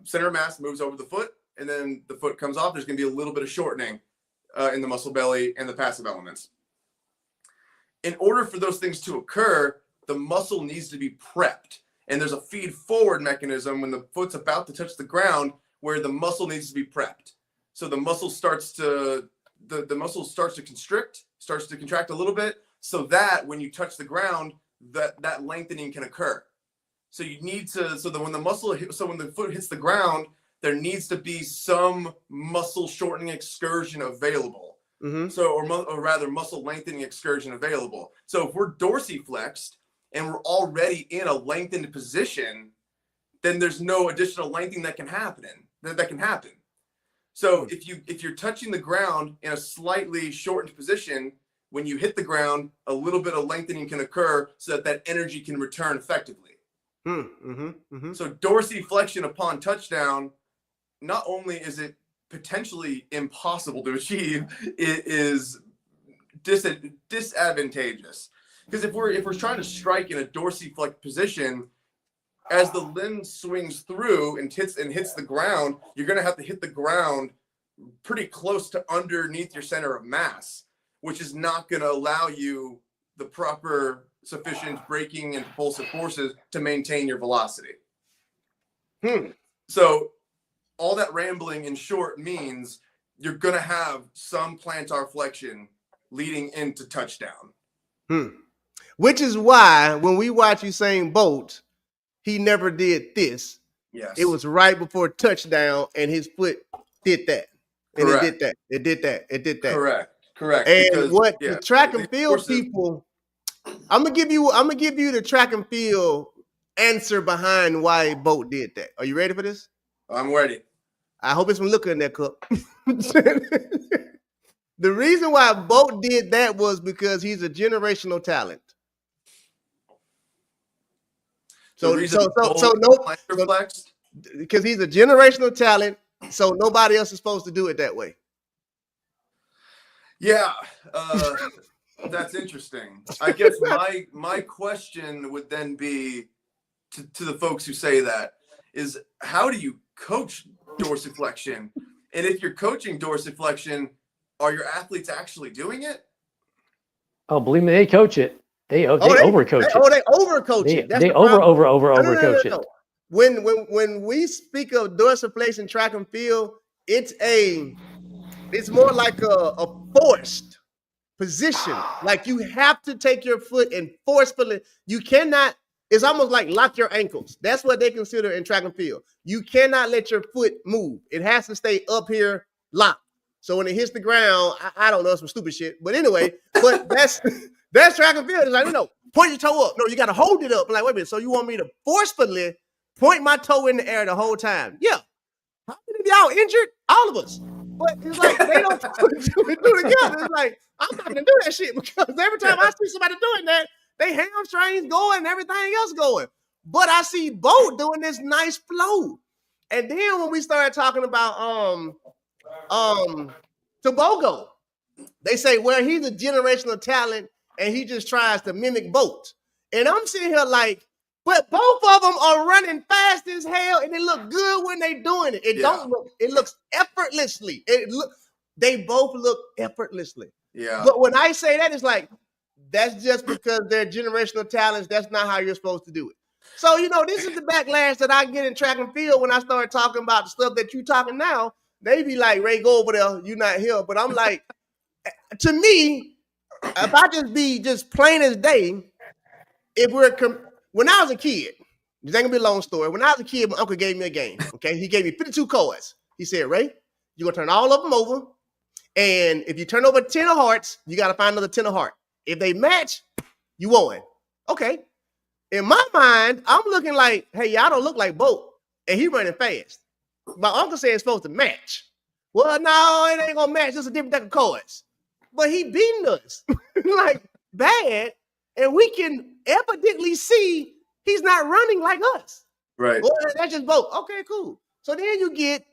center of mass moves over the foot, and then the foot comes off. There's going to be a little bit of shortening in the muscle belly and the passive elements. In order for those things to occur, the muscle needs to be prepped. And there's a feed forward mechanism when the foot's about to touch the ground where the muscle needs to be prepped. So the muscle starts to the muscle starts to constrict, starts to contract a little bit, so that when you touch the ground, that lengthening can occur. So you need to, so that when the foot hits the ground, there needs to be some muscle shortening excursion available. So, or rather muscle lengthening excursion available. So if we're dorsiflexed and we're already in a lengthened position, then there's no additional lengthening that can happen. So if you're touching the ground in a slightly shortened position, when you hit the ground, a little bit of lengthening can occur so that energy can return effectively. So dorsiflexion upon touchdown, not only is it potentially impossible to achieve, it is disadvantageous. Because if we're trying to strike in a dorsiflexed position, as the limb swings through and hits the ground, you're going to have to hit the ground pretty close to underneath your center of mass, which is not going to allow you the proper sufficient braking and propulsive forces to maintain your velocity. So all that rambling in short means you're going to have some plantar flexion leading into touchdown. Which is why when we watch Usain Bolt, he never did this. Yes. It was right before touchdown and his foot did that. And Correct. It did that. Correct. And because, what the track and field people, I'm gonna give you the track and field answer behind why Bolt did that. Are you ready for this? I'm ready. I hope it's from looking in that cup. The reason why Bolt did that was because he's a generational talent. Because he's a generational talent, so nobody else is supposed to do it that way. Yeah, that's interesting. I guess my question would then be to the folks who say that is, how do you coach dorsiflexion? And if you're coaching dorsiflexion, are your athletes actually doing it? Oh, believe me, they coach it. They overcoach it. Oh, they overcoach it. They overcoach it. When we speak of dorsiflexion track and field, it's more like a forced position. Like you have to take your foot and forcefully, you cannot, it's almost like lock your ankles. That's what they consider in track and field. You cannot let your foot move. It has to stay up here locked. So when it hits the ground, I don't know, some stupid shit. But anyway, but that's track and field. It's like, point your toe up. No, you got to hold it up. I'm like, wait a minute. So you want me to forcefully point my toe in the air the whole time? Yeah. How many of y'all injured? All of us. But it's like they don't do it together. It's like, I'm not gonna do that shit because every time I see somebody doing that, they hamstrings going and everything else going. But I see Bo doing this nice flow. And then when we started talking about Tobogo, they say, well, he's a generational talent and he just tries to mimic Bolt. And I'm sitting here like, but both of them are running fast as hell, and they look good when they doing it. It don't look. It looks effortlessly. They both look effortlessly. Yeah. But when I say that, it's like that's just because they're generational talents. That's not how you're supposed to do it. So this is the backlash that I get in track and field when I start talking about the stuff that you talking now. They be like, Ray, go over there. You not here. But I'm like, to me, if I just be just plain as day, if when I was a kid, this ain't gonna be a long story. When I was a kid, my uncle gave me a game. Okay, he gave me 52 cards. He said, Ray, you're gonna turn all of them over. And if you turn over 10 of hearts, you gotta find another 10 of heart. If they match, you won. Okay. In my mind, I'm looking like, hey, y'all don't look like Bolt. And he running fast. My uncle said it's supposed to match. Well, no, it ain't gonna match. It's a different type of cards. But he beating us like bad. And we can evidently see he's not running like us. Right. Well, that's just Bolt. Okay, cool. So then you get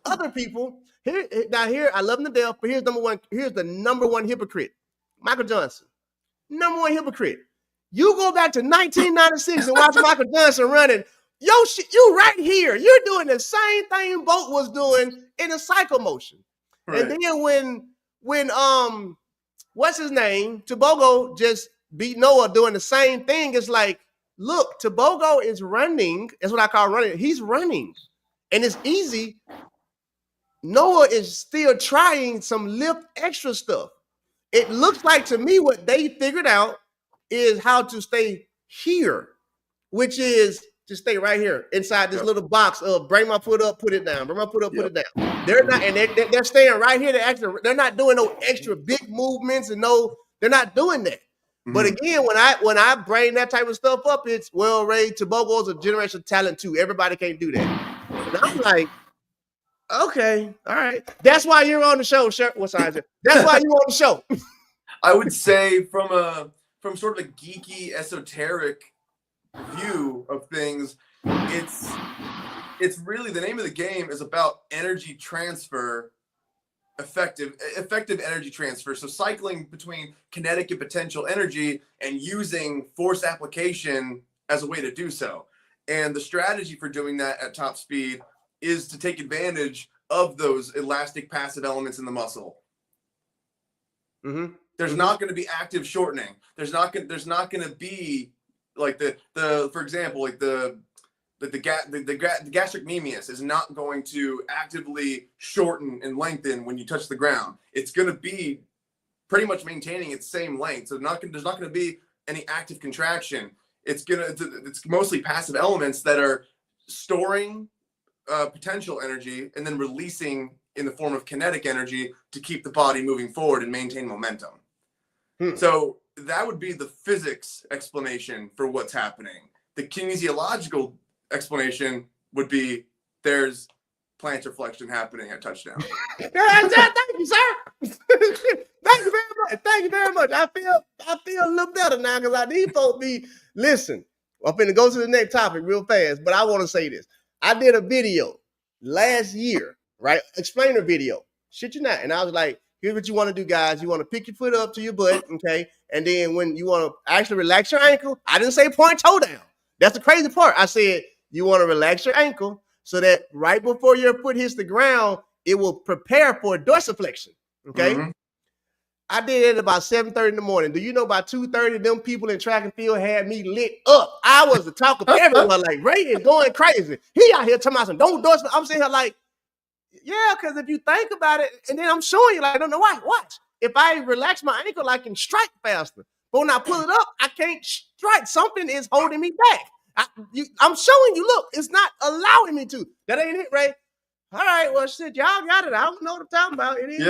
other people. Here, I love him to death, but here's the number one hypocrite. Michael Johnson. Number one hypocrite. You go back to 1996 and watch Michael Johnson running. Yo, you right here. You're doing the same thing Bolt was doing in a cycle motion. Right. And then when what's his name? Tobogo just beat Noah doing the same thing. It's like, look, Tobogo is running. That's what I call running. He's running. And it's easy. Noah is still trying some lift extra stuff. It looks like to me what they figured out is how to stay here, which is to stay right here inside this little box of bring my foot up, put it down, bring my foot up, put it down. They're not, and they're staying right here. They're not doing no extra big movements and they're not doing that. Mm-hmm. But again, when I bring that type of stuff up, it's Ray, Tobogo's a generational talent too. Everybody can't do that. And I'm like, okay, all right. That's why you're on the show, what size? That's why you're on the show. I would say from sort of a geeky, esoteric view of things, it's really the name of the game is about energy transfer, effective energy transfer. So cycling between kinetic and potential energy and using force application as a way to do so. And the strategy for doing that at top speed is to take advantage of those elastic passive elements in the muscle. Mm-hmm. There's not going to be active shortening. There's not going to be like for example, like the gastrocnemius is not going to actively shorten and lengthen when you touch the ground. It's going to be pretty much maintaining its same length. So there's not going to be any active contraction. It's mostly passive elements that are storing potential energy and then releasing in the form of kinetic energy to keep the body moving forward and maintain momentum. So that would be the physics explanation for what's happening. The kinesiological explanation would be there's plantar flexion happening at touchdown. Thank you, sir. Thank you very much. Thank you very much. I feel a little better now because I need folks be listen. I'm finna go to the next topic real fast, but I want to say this. I did a video last year, right? Explainer video. Shit you not. And I was like, here's what you want to do, guys. You want to pick your foot up to your butt, okay? And then when you want to actually relax your ankle, I didn't say point toe down. That's the crazy part. I said you want to relax your ankle so that right before your foot hits the ground, it will prepare for dorsiflexion, okay? Mm-hmm. I did it about 7:30 in the morning. Do you know by 2:30, them people in track and field had me lit up. I was the talk of everyone. Like, Ray is going crazy. He out here talking about some don't dorsiflexion. I'm sitting here like, Yeah, because if you think about it, and then I'm showing you, like, I don't know why. Watch. If I relax my ankle, I can strike faster. But when I pull it up, I can't strike. Something is holding me back. I'm showing you, look, it's not allowing me to. That ain't it, Ray. All right, well, shit, y'all got it. I don't know what I'm talking about. It is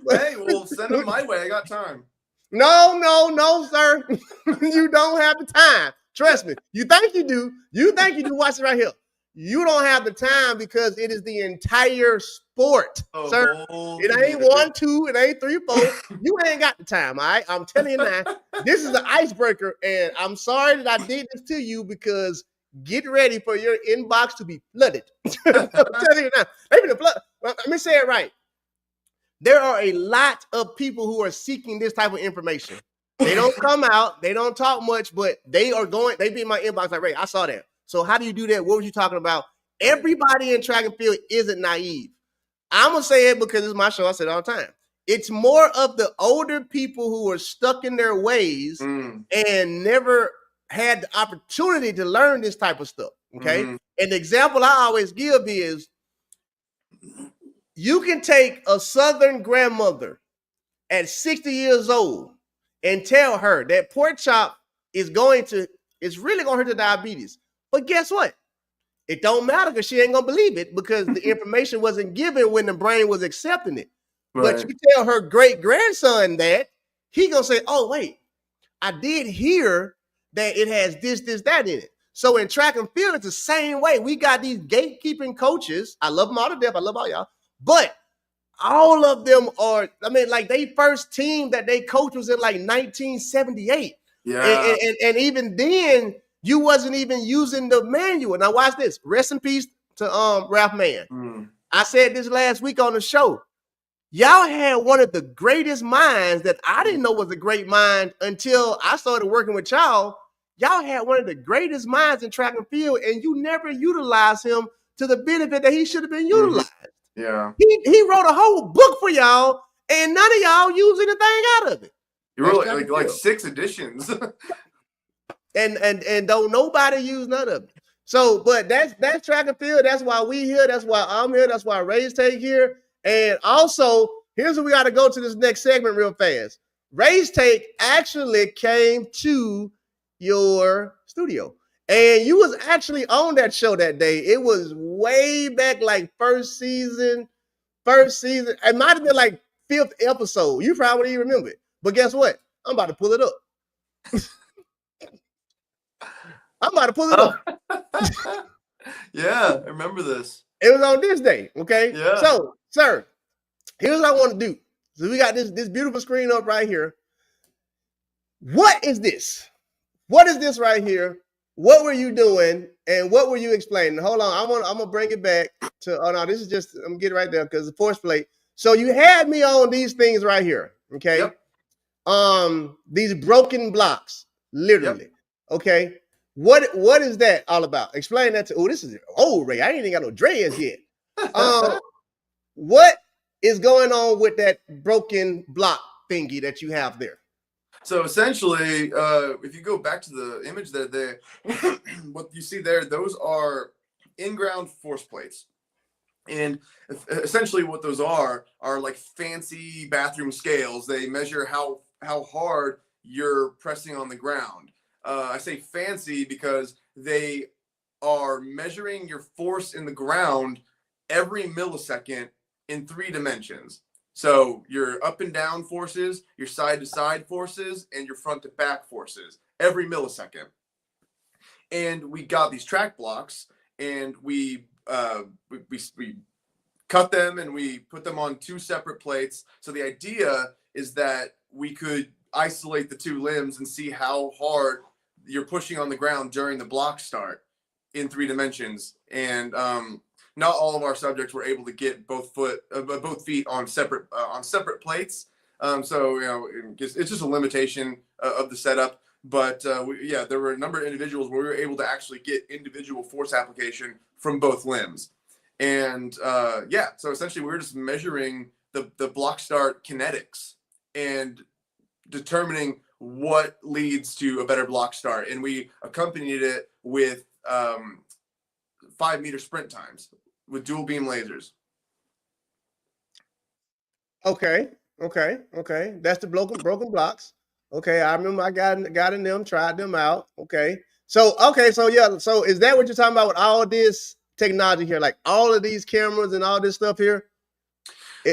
what it is. Hey, well, send them my way. I got time. No, sir. You don't have the time. Trust me. You think you do. You think you do. Watch it right here. You don't have the time because it is the entire sport, sir. It ain't 1, 2, it ain't 3, 4. You ain't got the time, all right? I'm telling you now. This is an icebreaker, and I'm sorry that I did this to you because get ready for your inbox to be flooded. I'm telling you now. Let me say it right. There are a lot of people who are seeking this type of information. They don't come out, they don't talk much, but they be in my inbox like, Ray, I saw that. So how do you do that? What were you talking about? Everybody in track and field isn't naive. I'm going to say it because it's my show. I say it all the time. It's more of the older people who are stuck in their ways and never had the opportunity to learn this type of stuff. Okay. And the example I always give is you can take a Southern grandmother at 60 years old and tell her that pork chop is really going to hurt the diabetes. But guess what? It don't matter because she ain't going to believe it because the information wasn't given when the brain was accepting it. Right. But you tell her great-grandson that, he going to say, oh, wait, I did hear that it has this, that in it. So in track and field, it's the same way. We got these gatekeeping coaches. I love them all to death. I love all y'all. But all of them are, like they first team that they coached was in like 1978. Yeah. And even then, you wasn't even using the manual. Now watch this. Rest in peace to Ralph Mann. I said this last week on the show. Y'all had one of the greatest minds that I didn't know was a great mind until I started working with y'all. Y'all had one of the greatest minds in track and field, and you never utilized him to the benefit that he should have been utilized. Yeah. He wrote a whole book for y'all, and none of y'all use anything out of it. You wrote like 6 editions. and don't nobody use none of it. So, but that's track and field. That's why we here. That's why I'm here. That's why RaesTake here. And also, here's where we got to go to this next segment real fast. RaesTake actually came to your studio. And you was actually on that show that day. It was way back, like first season. It might have been like 5th episode. You probably don't even remember it. But guess what? I'm about to pull it up. Yeah, I remember this. It was on this day, okay? Yeah. So, sir, here's what I want to do. So we got this beautiful screen up right here. What is this? What is this right here? What were you doing? And what were you explaining? Hold on, I'm gonna bring it back to. Oh no, this is just. I'm getting right there because the force plate. So you had me on these things right here, okay? Yep. These broken blocks, literally. Yep. Okay. What is that all about? Explain that to. Oh, this is old Ray. I ain't even got no dreads yet. What is going on with that broken block thingy that you have there? So essentially, if you go back to the image there, what you see there, those are in-ground force plates. And essentially what those are like fancy bathroom scales. They measure how hard you're pressing on the ground. I say fancy because they are measuring your force in the ground every millisecond in 3 dimensions. So your up and down forces, your side to side forces, and your front to back forces every millisecond. And we got these track blocks, and we cut them and we put them on 2 separate plates. So the idea is that we could isolate the 2 limbs and see how hard you're pushing on the ground during the block start in 3 dimensions. And not all of our subjects were able to get both feet on separate plates. So it's just a limitation of the setup. But there were a number of individuals where we were able to actually get individual force application from both limbs. And so essentially we were just measuring the block start kinetics and determining what leads to a better block start. And we accompanied it with 5-meter sprint times with dual beam lasers. Okay. That's the broken blocks. Okay, I remember I got in them, tried them out. Okay. So yeah. So is that what you're talking about with all this technology here? Like all of these cameras and all this stuff here?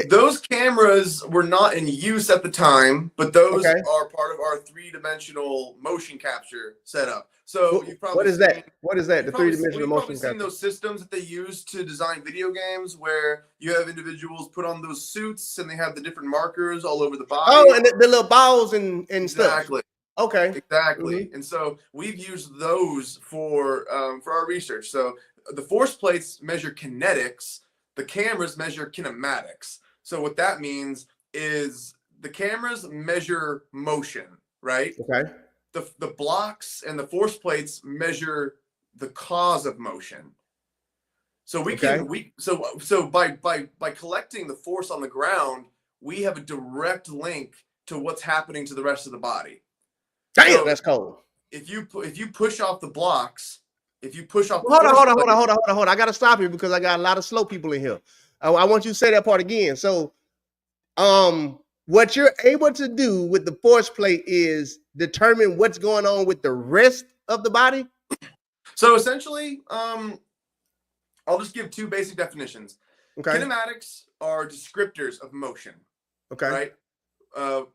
Those cameras were not in use at the time, but those Okay. are part of our three-dimensional motion capture setup. So you've What probably is seen that? What is that? The three-dimensional you've probably motion seen capture. those systems that they use to design video games, where you have individuals put on those suits and they have the different markers all over the body. Oh, and the little balls and stuff. Exactly. Okay. Exactly. Mhm. And so we've used those for our research. So the force plates measure kinetics, the cameras measure kinematics. So what that means is the cameras measure motion, right? Okay. The blocks and the force plates measure the cause of motion. So by collecting the force on the ground, we have a direct link to what's happening to the rest of the body. Damn, So that's cold. if you push off the blocks, if you push off, Hold on. I gotta stop you because I got a lot of slow people in here. I want you to say that part again. So, what you're able to do with the force plate is determine what's going on with the rest of the body. So essentially, I'll just give two basic definitions. Okay. Kinematics are descriptors of motion. Okay. Right.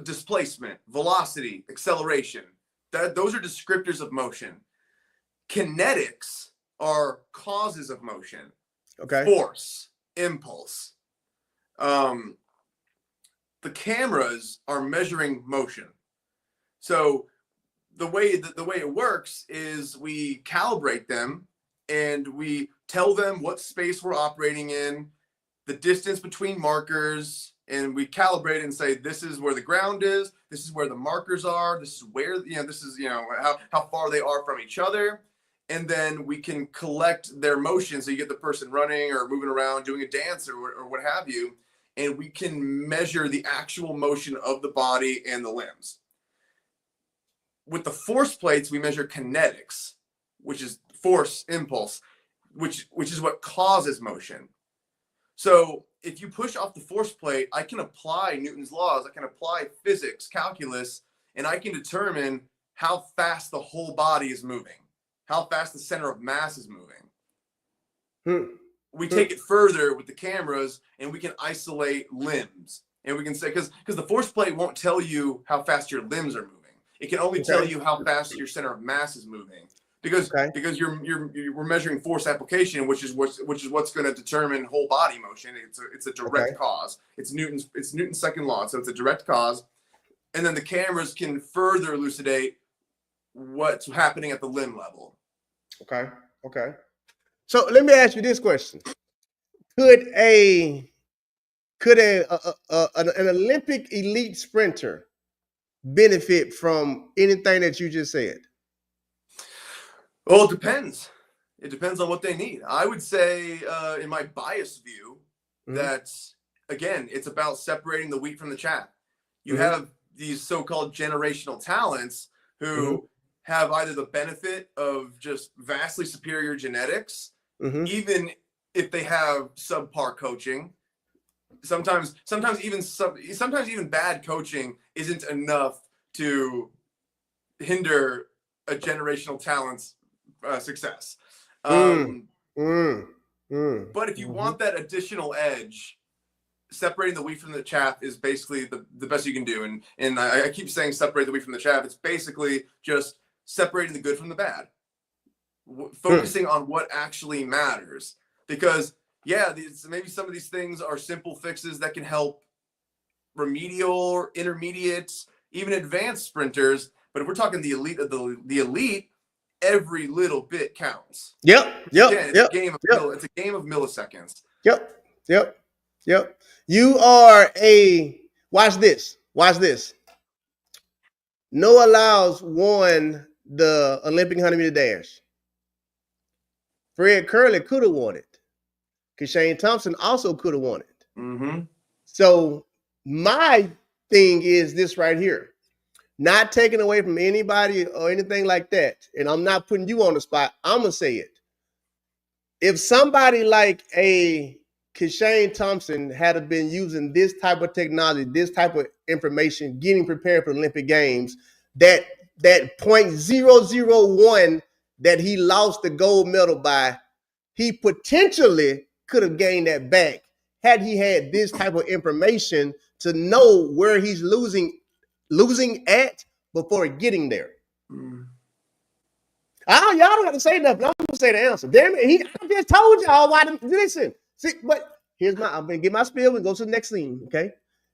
Displacement, velocity, acceleration. Those are descriptors of motion. Kinetics are causes of motion. Okay. Force, impulse. The cameras are measuring motion. So the way it works is we calibrate them and we tell them what space we're operating in, the distance between markers, and we calibrate and say, this is where the ground is, this is where the markers are, this is where, this is, how far they are from each other. And then we can collect their motion. So you get the person running or moving around, doing a dance or what have you. And we can measure the actual motion of the body and the limbs. With the force plates, we measure kinetics, which is force, impulse, which is what causes motion. So if you push off the force plate, I can apply Newton's laws, I can apply physics, calculus, and I can determine how fast the whole body is moving, how fast the center of mass is moving. We take it further with the cameras and we can isolate limbs. And we can say, because the force plate won't tell you how fast your limbs are moving. It can only tell you how fast your center of mass is moving. Because we're measuring force application, which is what's going to determine whole body motion. It's a direct cause. It's Newton's second law, so it's a direct cause. And then the cameras can further elucidate what's happening at the limb level. Okay. So let me ask you this question: Could an Olympic elite sprinter benefit from anything that you just said? Well, it depends. It depends on what they need. I would say, in my biased view, that, again, it's about separating the wheat from the chaff. You have these so-called generational talents who have either the benefit of just vastly superior genetics, even if they have subpar coaching. Sometimes even bad coaching isn't enough to hinder a generational talent's success. But if you want that additional edge, separating the wheat from the chaff is basically the best you can do. And I keep saying separate the wheat from the chaff. It's basically just separating the good from the bad, focusing on what actually matters. Because maybe some of these things are simple fixes that can help remedial, intermediate, even advanced sprinters. But if we're talking the elite of the elite, every little bit counts. It's a game of milliseconds. Yep. You are watch this. Noah Lyles won the Olympic 100-meter dash. Fred Curley could have won it. Kashane Thompson also could have won it. So my thing is this right here. Not taking away from anybody or anything like that. And I'm not putting you on the spot. I'm going to say it. If somebody like a Kishane Thompson had been using this type of technology, this type of information, getting prepared for the Olympic Games, that 0.001 that he lost the gold medal by, he potentially could have gained that back had he had this type of information to know where he's losing at before getting there. Y'all don't have to say nothing. I'm gonna say the answer. Damn it, I just told y'all why. Listen, see, but I'm gonna get my spiel and go to the next scene. Okay,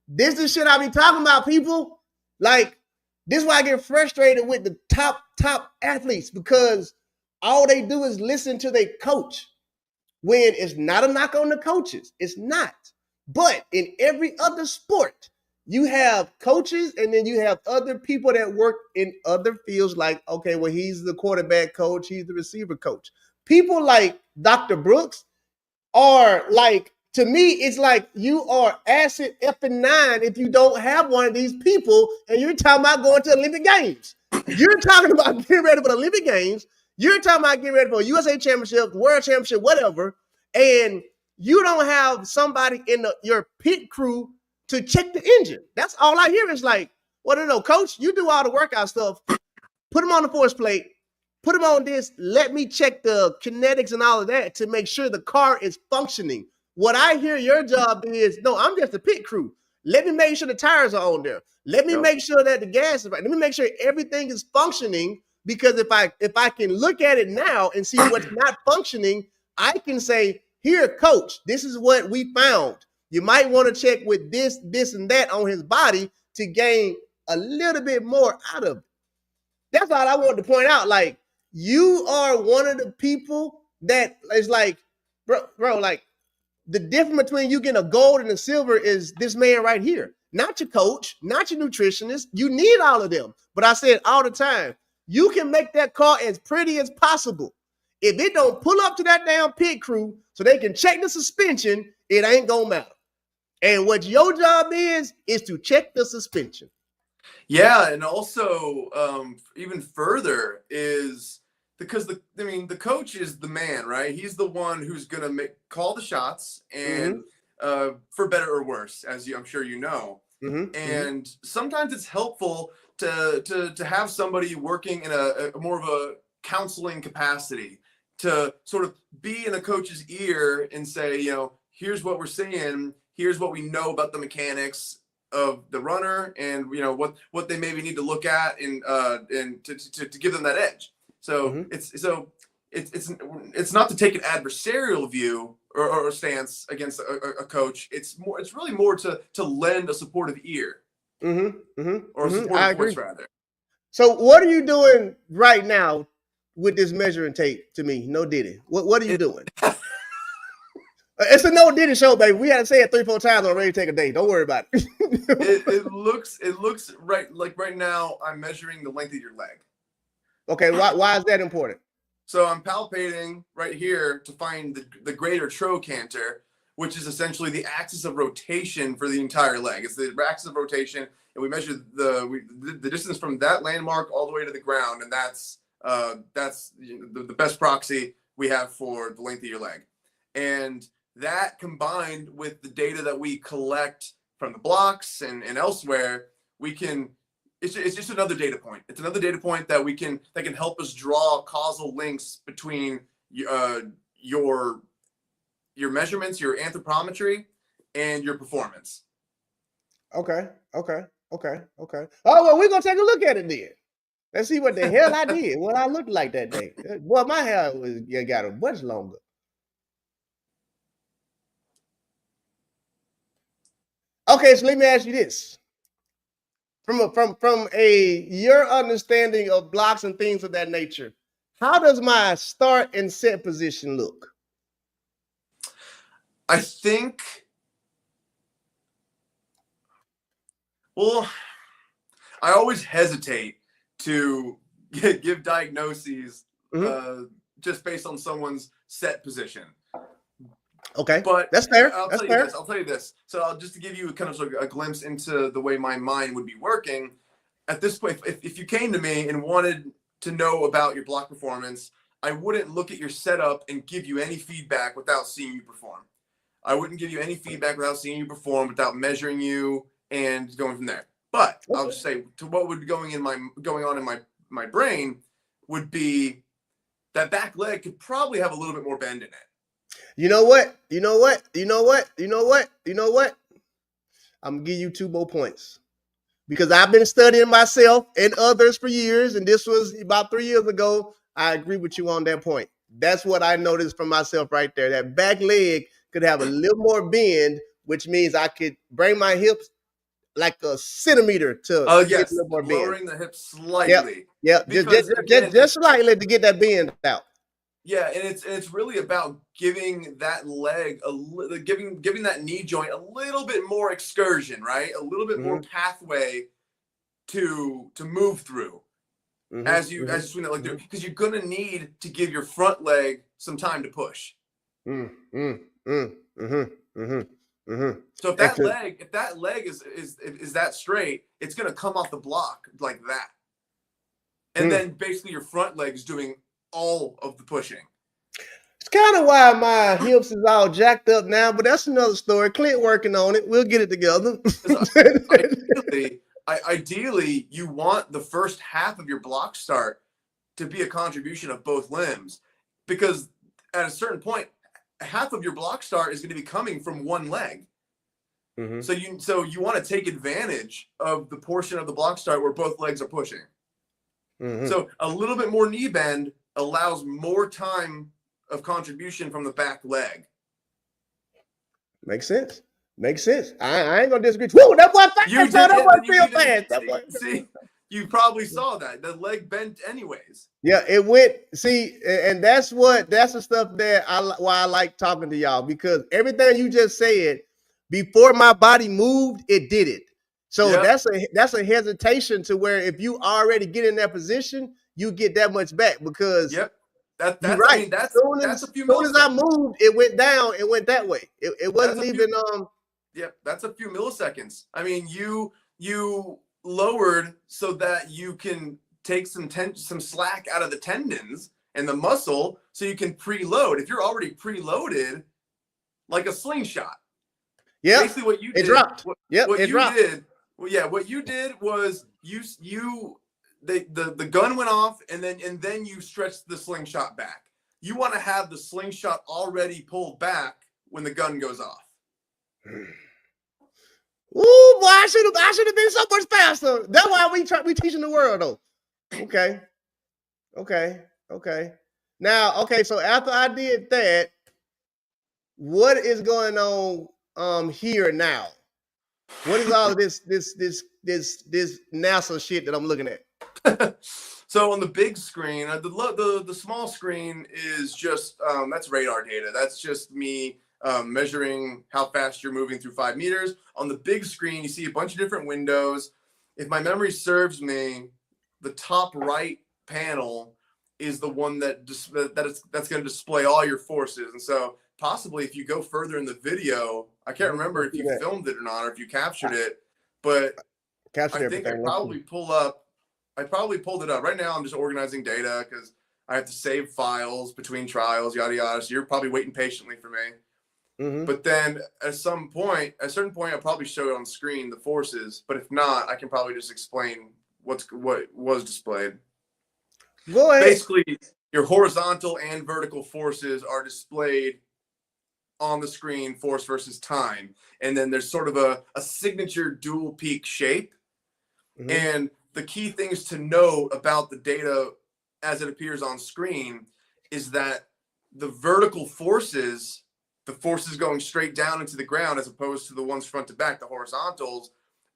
this is shit I be talking about, people. Like, this is why I get frustrated with the top athletes, because all they do is listen to their coach. When it's not a knock on the coaches, it's not. But in every other sport, you have coaches, and then you have other people that work in other fields, like, okay, well, he's the quarterback coach, he's the receiver coach. People like Dr. Brooks are like, to me, it's like you are acid effing 9 if you don't have one of these people, and you're talking about going to Olympic Games. You're talking about getting ready for the Olympic Games. You're talking about getting ready for a USA Championship, World Championship, whatever, and you don't have somebody in your pit crew to check the engine. That's all I hear is like, well, no, coach, you do all the workout stuff. Put them on the force plate. Put them on this. Let me check the kinetics and all of that to make sure the car is functioning. What I hear your job is, no, I'm just a pit crew. Let me make sure the tires are on there. Let me make sure that the gas is right. Let me make sure everything is functioning, because if I can look at it now and see what's not functioning, I can say, here, coach, this is what we found. You might want to check with this, and that on his body to gain a little bit more out of it. That's all I wanted to point out. Like, you are one of the people that is like, bro, like, the difference between you getting a gold and a silver is this man right here. Not your coach, not your nutritionist. You need all of them. But I said all the time, you can make that car as pretty as possible. If it don't pull up to that damn pit crew so they can check the suspension, it ain't gonna matter. And what your job is to check the suspension. Yeah, and also even further is because the coach is the man, right? He's the one who's gonna call the shots, and for better or worse, as I'm sure you know. And sometimes it's helpful to have somebody working in a more of a counseling capacity, to sort of be in a coach's ear and say, here's what we're seeing, here's what we know about the mechanics of the runner, and what they maybe need to look at, and to give them that edge. So it's not to take an adversarial view or stance against a coach. It's really more to lend a supportive ear, or a supportive voice rather. So what are you doing right now with this measuring tape? To me, no Diddy. What are you doing? It's a no Diddy show, baby. We had to say it 3-4 times on Ready to Take a Day. Don't worry about it. it looks right. Like right now, I'm measuring the length of your leg. Okay, why is that important? So I'm palpating right here to find the greater trochanter, which is essentially the axis of rotation for the entire leg. It's the axis of rotation, and we measure the distance from that landmark all the way to the ground, and that's the best proxy we have for the length of your leg. And that, combined with the data that we collect from the blocks and elsewhere, we can. It's just another data point. It's another data point that can help us draw causal links between your measurements, your anthropometry, and your performance. Okay. Oh, well, we're gonna take a look at it then. Let's see what the hell I did, what I looked like that day. Boy, my hair got a much longer. Okay, so let me ask you this. From your understanding of blocks and things of that nature, how does my start and set position look? I think, well, I always hesitate to give diagnoses just based on someone's set position. Okay, but that's fair. I'll tell you this. So I'll just to give you kind of a glimpse into the way my mind would be working. At this point, if you came to me and wanted to know about your block performance, I wouldn't look at your setup and give you any feedback without seeing you perform. I wouldn't give you any feedback without seeing you perform, without measuring you and going from there. But I'll just say to what would be going on in my brain would be that back leg could probably have a little bit more bend in it. You know what? I'm gonna give you 2 more points. Because I've been studying myself and others for years, and this was about 3 years ago. I agree with you on that point. That's what I noticed for myself right there. That back leg could have a little more bend, which means I could bring my hips like a centimeter to get a little more lowering bend. the hips slightly. Yep. Just slightly to get that bend out. Yeah, and it's really about giving that leg giving that knee joint a little bit more excursion, right? A little bit more pathway to move through as you swing that leg through, because you're gonna need to give your front leg some time to push. So if that leg is that straight, it's gonna come off the block like that, and then basically your front leg is doing all of the pushing. It's kind of why my hips is all jacked up now, but that's another story. Clint working on it. We'll get it together. Ideally, you want the first half of your block start to be a contribution of both limbs, because at a certain point, half of your block start is going to be coming from one leg. So you want to take advantage of the portion of the block start where both legs are pushing. So a little bit more knee bend allows more time of contribution from the back leg. Makes sense. I ain't gonna disagree. Whoa, that boy fast. That boy feel fast. See, you probably saw that. The leg bent anyways. Yeah, it went. See, and that's the stuff that why I like talking to y'all, because everything you just said, before my body moved, it did it. So that's a hesitation to where if you already get in that position, you get that much back, because that's you're right. I mean, that's a few milliseconds. As soon as I moved, it went down. It went that way. It wasn't even that's a few milliseconds. I mean, you lowered so that you can take some slack out of the tendons and the muscle, so you can preload. If you're already preloaded, like a slingshot. Yeah. Basically, what you did. It dropped. What it you dropped. did. Well, yeah. What you did was the gun went off, and then you stretched the slingshot back. You want to have the slingshot already pulled back when the gun goes off. Ooh, boy, I should have been so much faster. That's why we teaching the world though. Okay. Now, so after I did that, what is going on here now? What is all of this NASA shit that I'm looking at? So on the big screen, the small screen is just that's radar data. That's just me measuring how fast you're moving through 5 meters. On the big screen, you see a bunch of different windows. If my memory serves me, the top right panel is the one that's going to display all your forces. And so possibly if you go further in the video, I can't remember if you filmed it or not, or if you captured it, but I think I probably pulled it up. Right now I'm just organizing data because I have to save files between trials, yada yada. So you're probably waiting patiently for me. But then at a certain point, I'll probably show it on screen, the forces. But if not, I can probably just explain what was displayed. Go ahead. Basically, your horizontal and vertical forces are displayed on the screen, force versus time. And then there's sort of a signature dual peak shape. And the key things to note about the data as it appears on screen is that the vertical forces, the forces going straight down into the ground, as opposed to the ones front to back, the horizontals,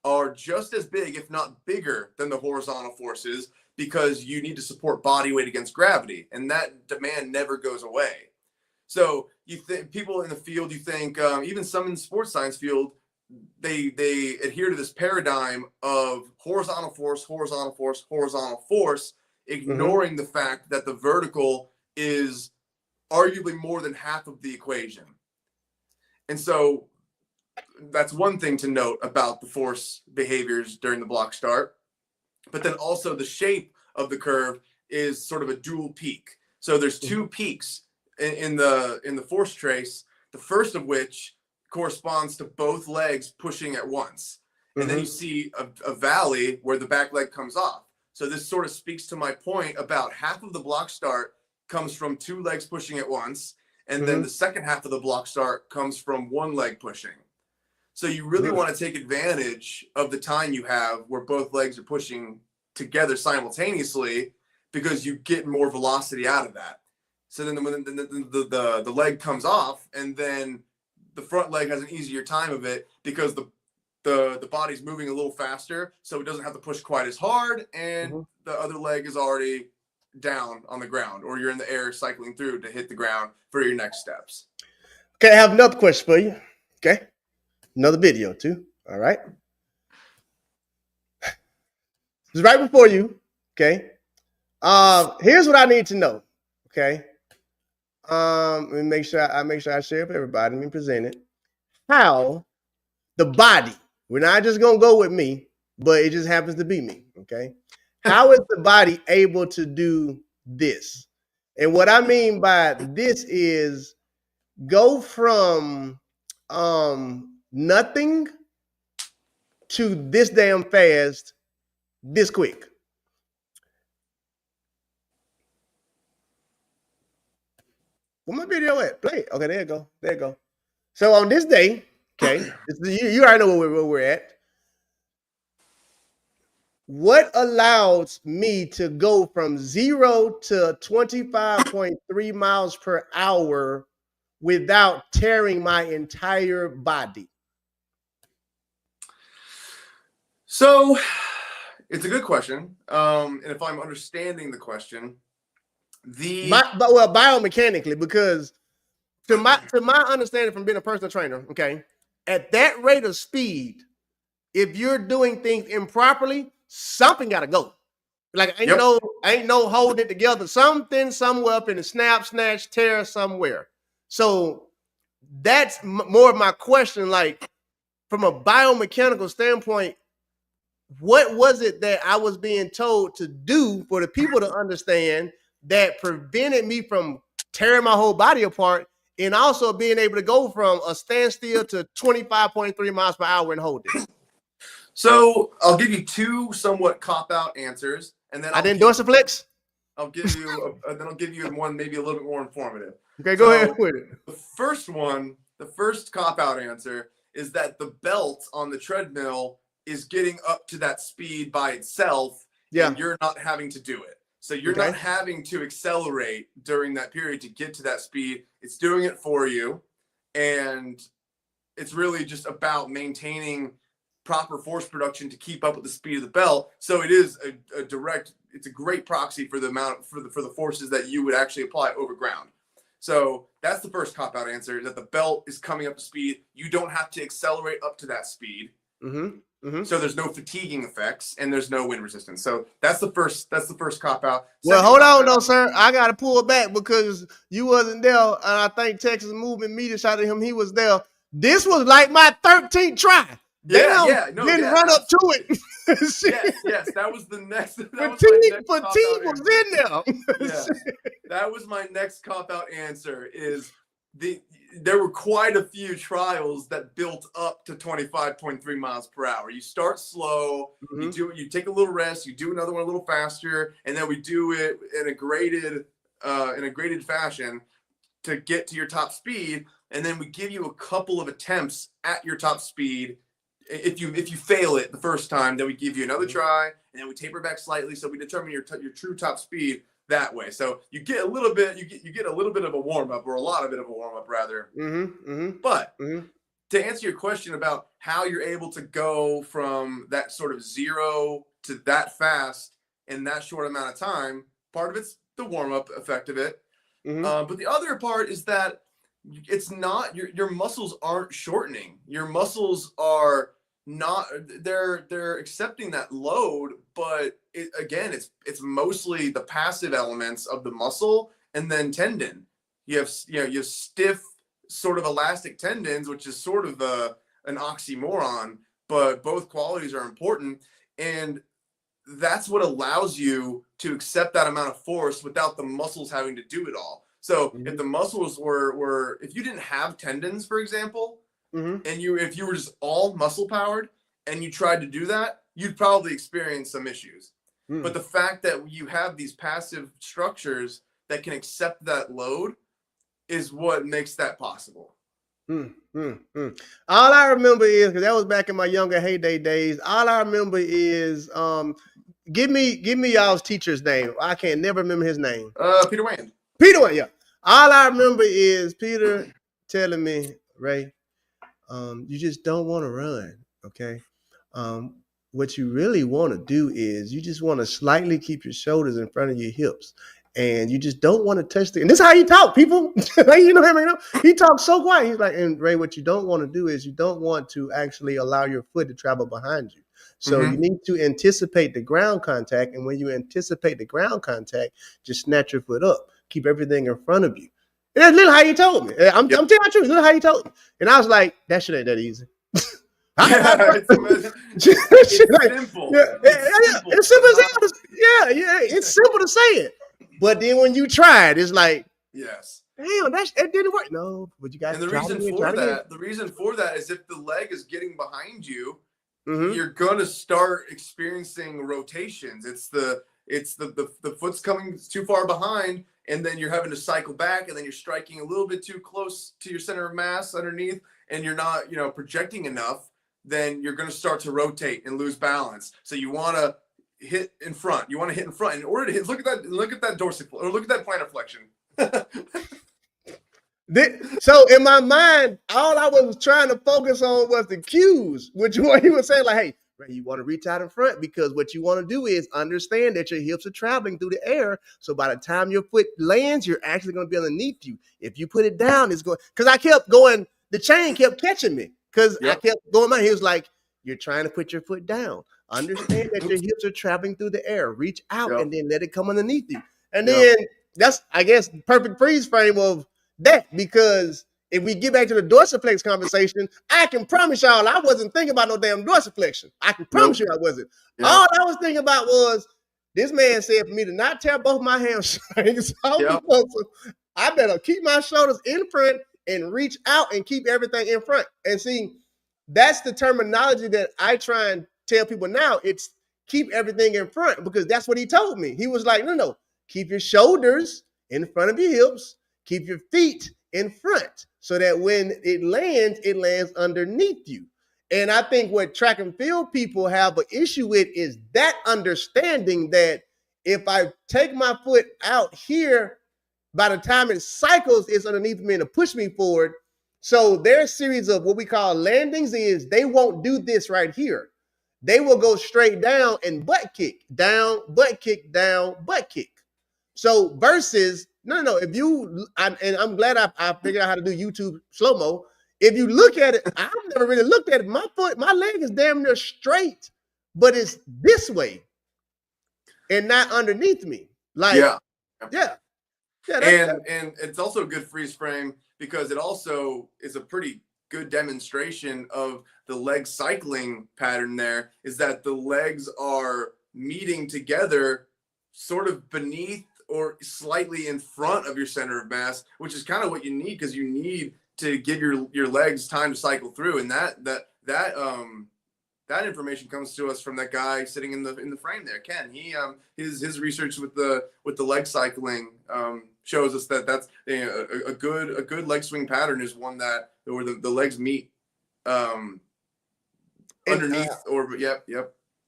are just as big, if not bigger, than the horizontal forces, because you need to support body weight against gravity, and that demand never goes away. So you think people in the field, even some in the sports science field, they adhere to this paradigm of horizontal force, ignoring the fact that the vertical is arguably more than half of the equation. And so that's one thing to note about the force behaviors during the block start. But then also the shape of the curve is sort of a dual peak. So there's 2 peaks in the force trace. The first of which corresponds to both legs pushing at once. And then you see a valley where the back leg comes off. So this sort of speaks to my point about half of the block start comes from two legs pushing at once. And then the second half of the block start comes from one leg pushing. So you really want to take advantage of the time you have where both legs are pushing together simultaneously, because you get more velocity out of that. So then when the leg comes off, and then the front leg has an easier time of it because the body's moving a little faster, so it doesn't have to push quite as hard, and the other leg is already down on the ground, or you're in the air cycling through to hit the ground for your next steps. Okay, I have another question for you. Okay, another video too. All right. It's right before you. Okay. Here's what I need to know. Okay. Let me make sure I share it with everybody. Let me present it. How the body, we're not just gonna go with me, but it just happens to be me. Okay. How is the body able to do this? And what I mean by this is go from nothing to this damn fast, this quick. Where my video at? Play it. Okay, there you go. There you go. So on this day, okay, you already know where we're at. What allows me to go from 0 to 25.3 miles per hour without tearing my entire body? So it's a good question. And if I'm understanding the question, biomechanically, because to my understanding from being a personal trainer, okay, at that rate of speed, if you're doing things improperly, something got to go. Like ain't no holding it together. Something somewhere up in the snap, snatch, tear somewhere. So that's more of my question. Like from a biomechanical standpoint, what was it that I was being told to do for the people to understand that prevented me from tearing my whole body apart, and also being able to go from a standstill to 25.3 miles per hour and hold it? So I'll give you two somewhat cop-out answers, and then I didn't dorsiflex. I'll give you one maybe a little bit more informative. Okay, go ahead with it. The first cop-out answer is that the belt on the treadmill is getting up to that speed by itself, and you're not having to do it. So you're not having to accelerate during that period to get to that speed. It's doing it for you, and it's really just about maintaining proper force production to keep up with the speed of the belt. So it is it's a great proxy for the amount for the forces that you would actually apply over ground. So that's the first cop-out answer, that the belt is coming up to speed. You don't have to accelerate up to that speed. So there's no fatiguing effects and there's no wind resistance. So that's the first cop-out. Well, hold on though, sir. I got to pull back because you wasn't there, and I think Texas Movement Media shouted him. He was there. This was like my 13th try. Didn't run up to it. yes, that was the next. Fatigue was in there. That was my next cop-out answer. There were quite a few trials that built up to 25.3 miles per hour. You start slow, you take a little rest, you do another one a little faster, and then we do it in a graded fashion to get to your top speed. And then we give you a couple of attempts at your top speed. If you fail it the first time, then we give you another try, and then we taper back slightly, so we determine your true top speed that way. So you get a little bit, you get a little bit of a warm up, or a lot of bit of a warm up rather. But to answer your question about how you're able to go from that sort of 0 to that fast in that short amount of time, part of it's the warm up effect of it, but the other part is that it's not your muscles aren't shortening. Your muscles are not, they're accepting that load, but it's mostly the passive elements of the muscle and then tendon. You have stiff sort of elastic tendons, which is sort of an oxymoron, but both qualities are important, and that's what allows you to accept that amount of force without the muscles having to do it all. So if the muscles were if you didn't have tendons, for example, and if you were just all muscle powered and you tried to do that, you'd probably experience some issues. But the fact that you have these passive structures that can accept that load is what makes that possible. All I remember is, because that was back in my younger heyday days, all I remember is give me y'all's teacher's name. I can't never remember his name. Peter Wayne. Peter Wayne, yeah. All I remember is Peter telling me, Ray, you just don't want to run, okay? What you really want to do is you just want to slightly keep your shoulders in front of your hips. And you just don't want to touch the. And this is how he talk, people. You know him, you know? He talks so quiet. He's like, and Ray, what you don't want to do is you don't want to actually allow your foot to travel behind you. So you need to anticipate the ground contact. And when you anticipate the ground contact, just snatch your foot up. Keep everything in front of you. And that's literally how he told me. I'm telling you the truth. Literally how he told me. And I was like, that shit ain't that easy. It's simple. It's simple as hell. It's simple to say it. But then when you try it, it's like, yes, damn, it didn't work. No, but you guys. And the reason for that is if the leg is getting behind you, you're gonna start experiencing rotations. It's the foot's coming too far behind, and then you're having to cycle back, and then you're striking a little bit too close to your center of mass underneath, and you're not, projecting enough. Then you're gonna start to rotate and lose balance. So you want to hit in front. You want to hit in front in order to hit. Look at that dorsiflexion, or look at that plantar flexion. So in my mind, all I was trying to focus on was the cues, which what he was saying, like, hey, Ray, you want to reach out in front because what you want to do is understand that your hips are traveling through the air. So by the time your foot lands, you're actually going to be underneath you. If you put it down, it's going, because I kept going, the chain kept catching me because I kept going. He was like, you're trying to put your foot down. Understand that your hips are traveling through the air. Reach out and then let it come underneath you. And then that's, I guess, perfect freeze frame of that, because if we get back to the dorsiflex conversation, I can promise y'all I wasn't thinking about no damn dorsiflexion. I can promise you I wasn't. All I was thinking about was this man said for me to not tear both my hamstrings. I better keep my shoulders in front and reach out and keep everything in front. And see, that's the terminology that I try and tell people now. It's keep everything in front, because that's what he told me. He was like, no, keep your shoulders in front of your hips, keep your feet in front, so that when it lands underneath you. And I think what track and field people have an issue with is that understanding that if I take my foot out here, by the time it cycles, it's underneath me and to push me forward. So their series of what we call landings is they won't do this right here. They will go straight down and butt kick, down, butt kick, down, butt kick. So versus, no, if you, and I'm glad I figured out how to do YouTube slow-mo. If you look at it, I've never really looked at it. My leg is damn near straight, but it's this way and not underneath me. Like, yeah. And it's also a good freeze frame because it also is a pretty good demonstration of the leg cycling pattern. There is that the legs are meeting together sort of beneath or slightly in front of your center of mass, which is kind of what you need, because you need to give your legs time to cycle through. And that information comes to us from that guy sitting in the frame there, Ken. He his research with the leg cycling shows us that that's a good leg swing pattern is one that where the legs meet underneath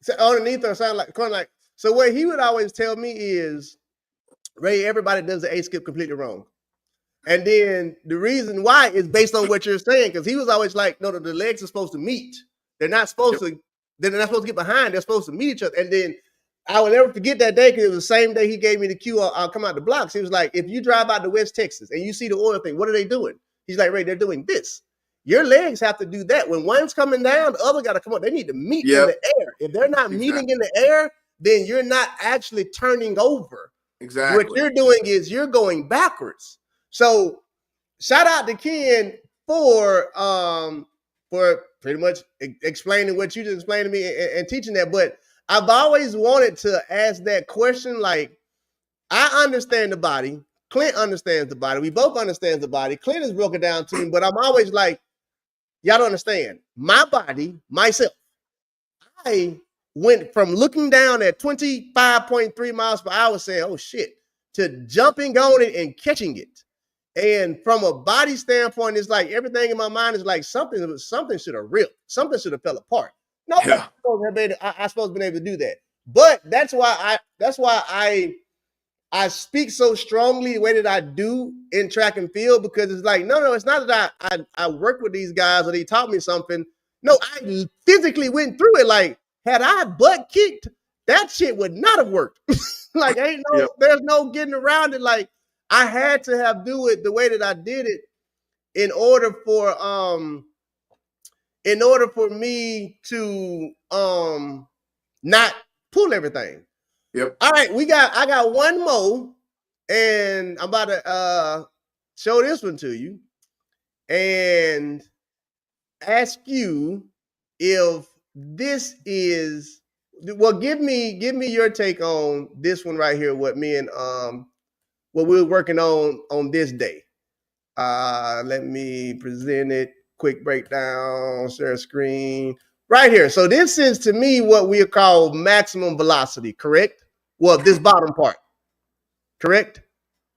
So underneath or sound like kind of like. So what he would always tell me is, Ray, everybody does the A skip completely wrong. And then the reason why is based on what you're saying, because he was always like, no, the legs are supposed to meet. They're not supposed to. They're not supposed to get behind. They're supposed to meet each other. And then I will never forget that day, because it was the same day he gave me the cue. I'll come out the blocks. He was like, if you drive out to West Texas and you see the oil thing, what are they doing? He's like, Ray, they're doing this. Your legs have to do that. When one's coming down, the other got to come up. They need to meet in the air. If they're not meeting in the air, then you're not actually turning over. Exactly. What you're doing is you're going backwards. So shout out to Ken for pretty much explaining what you just explained to me and teaching that. But I've always wanted to ask that question. Like, I understand the body Clint understands the body. We both understand the body. Clint is broken down to me, but I'm always like, y'all don't understand. My body, myself, I went from looking down at 25.3 miles per hour saying, oh shit, to jumping on it and catching it. And from a body standpoint, it's like everything in my mind is like something should have ripped, something should have fell apart. No, Yeah. I supposed to been able to do that. But that's why I speak so strongly the way that I do in track and field, because it's like, no, it's not that I work with these guys or they taught me something. No, I physically went through it. Like, had I butt kicked, that shit would not have worked. Like, there's no getting around it. Like, I had to have do it the way that I did it in order for me to not pull everything. Yep. All right, I got one more, and I'm about to show this one to you and ask you if this is, well, give me your take on this one right here, what me and what we were working on this day. Let me present it. Quick breakdown, share screen. Right here. So this is, to me, what we call maximum velocity, correct? Well, this bottom part, correct?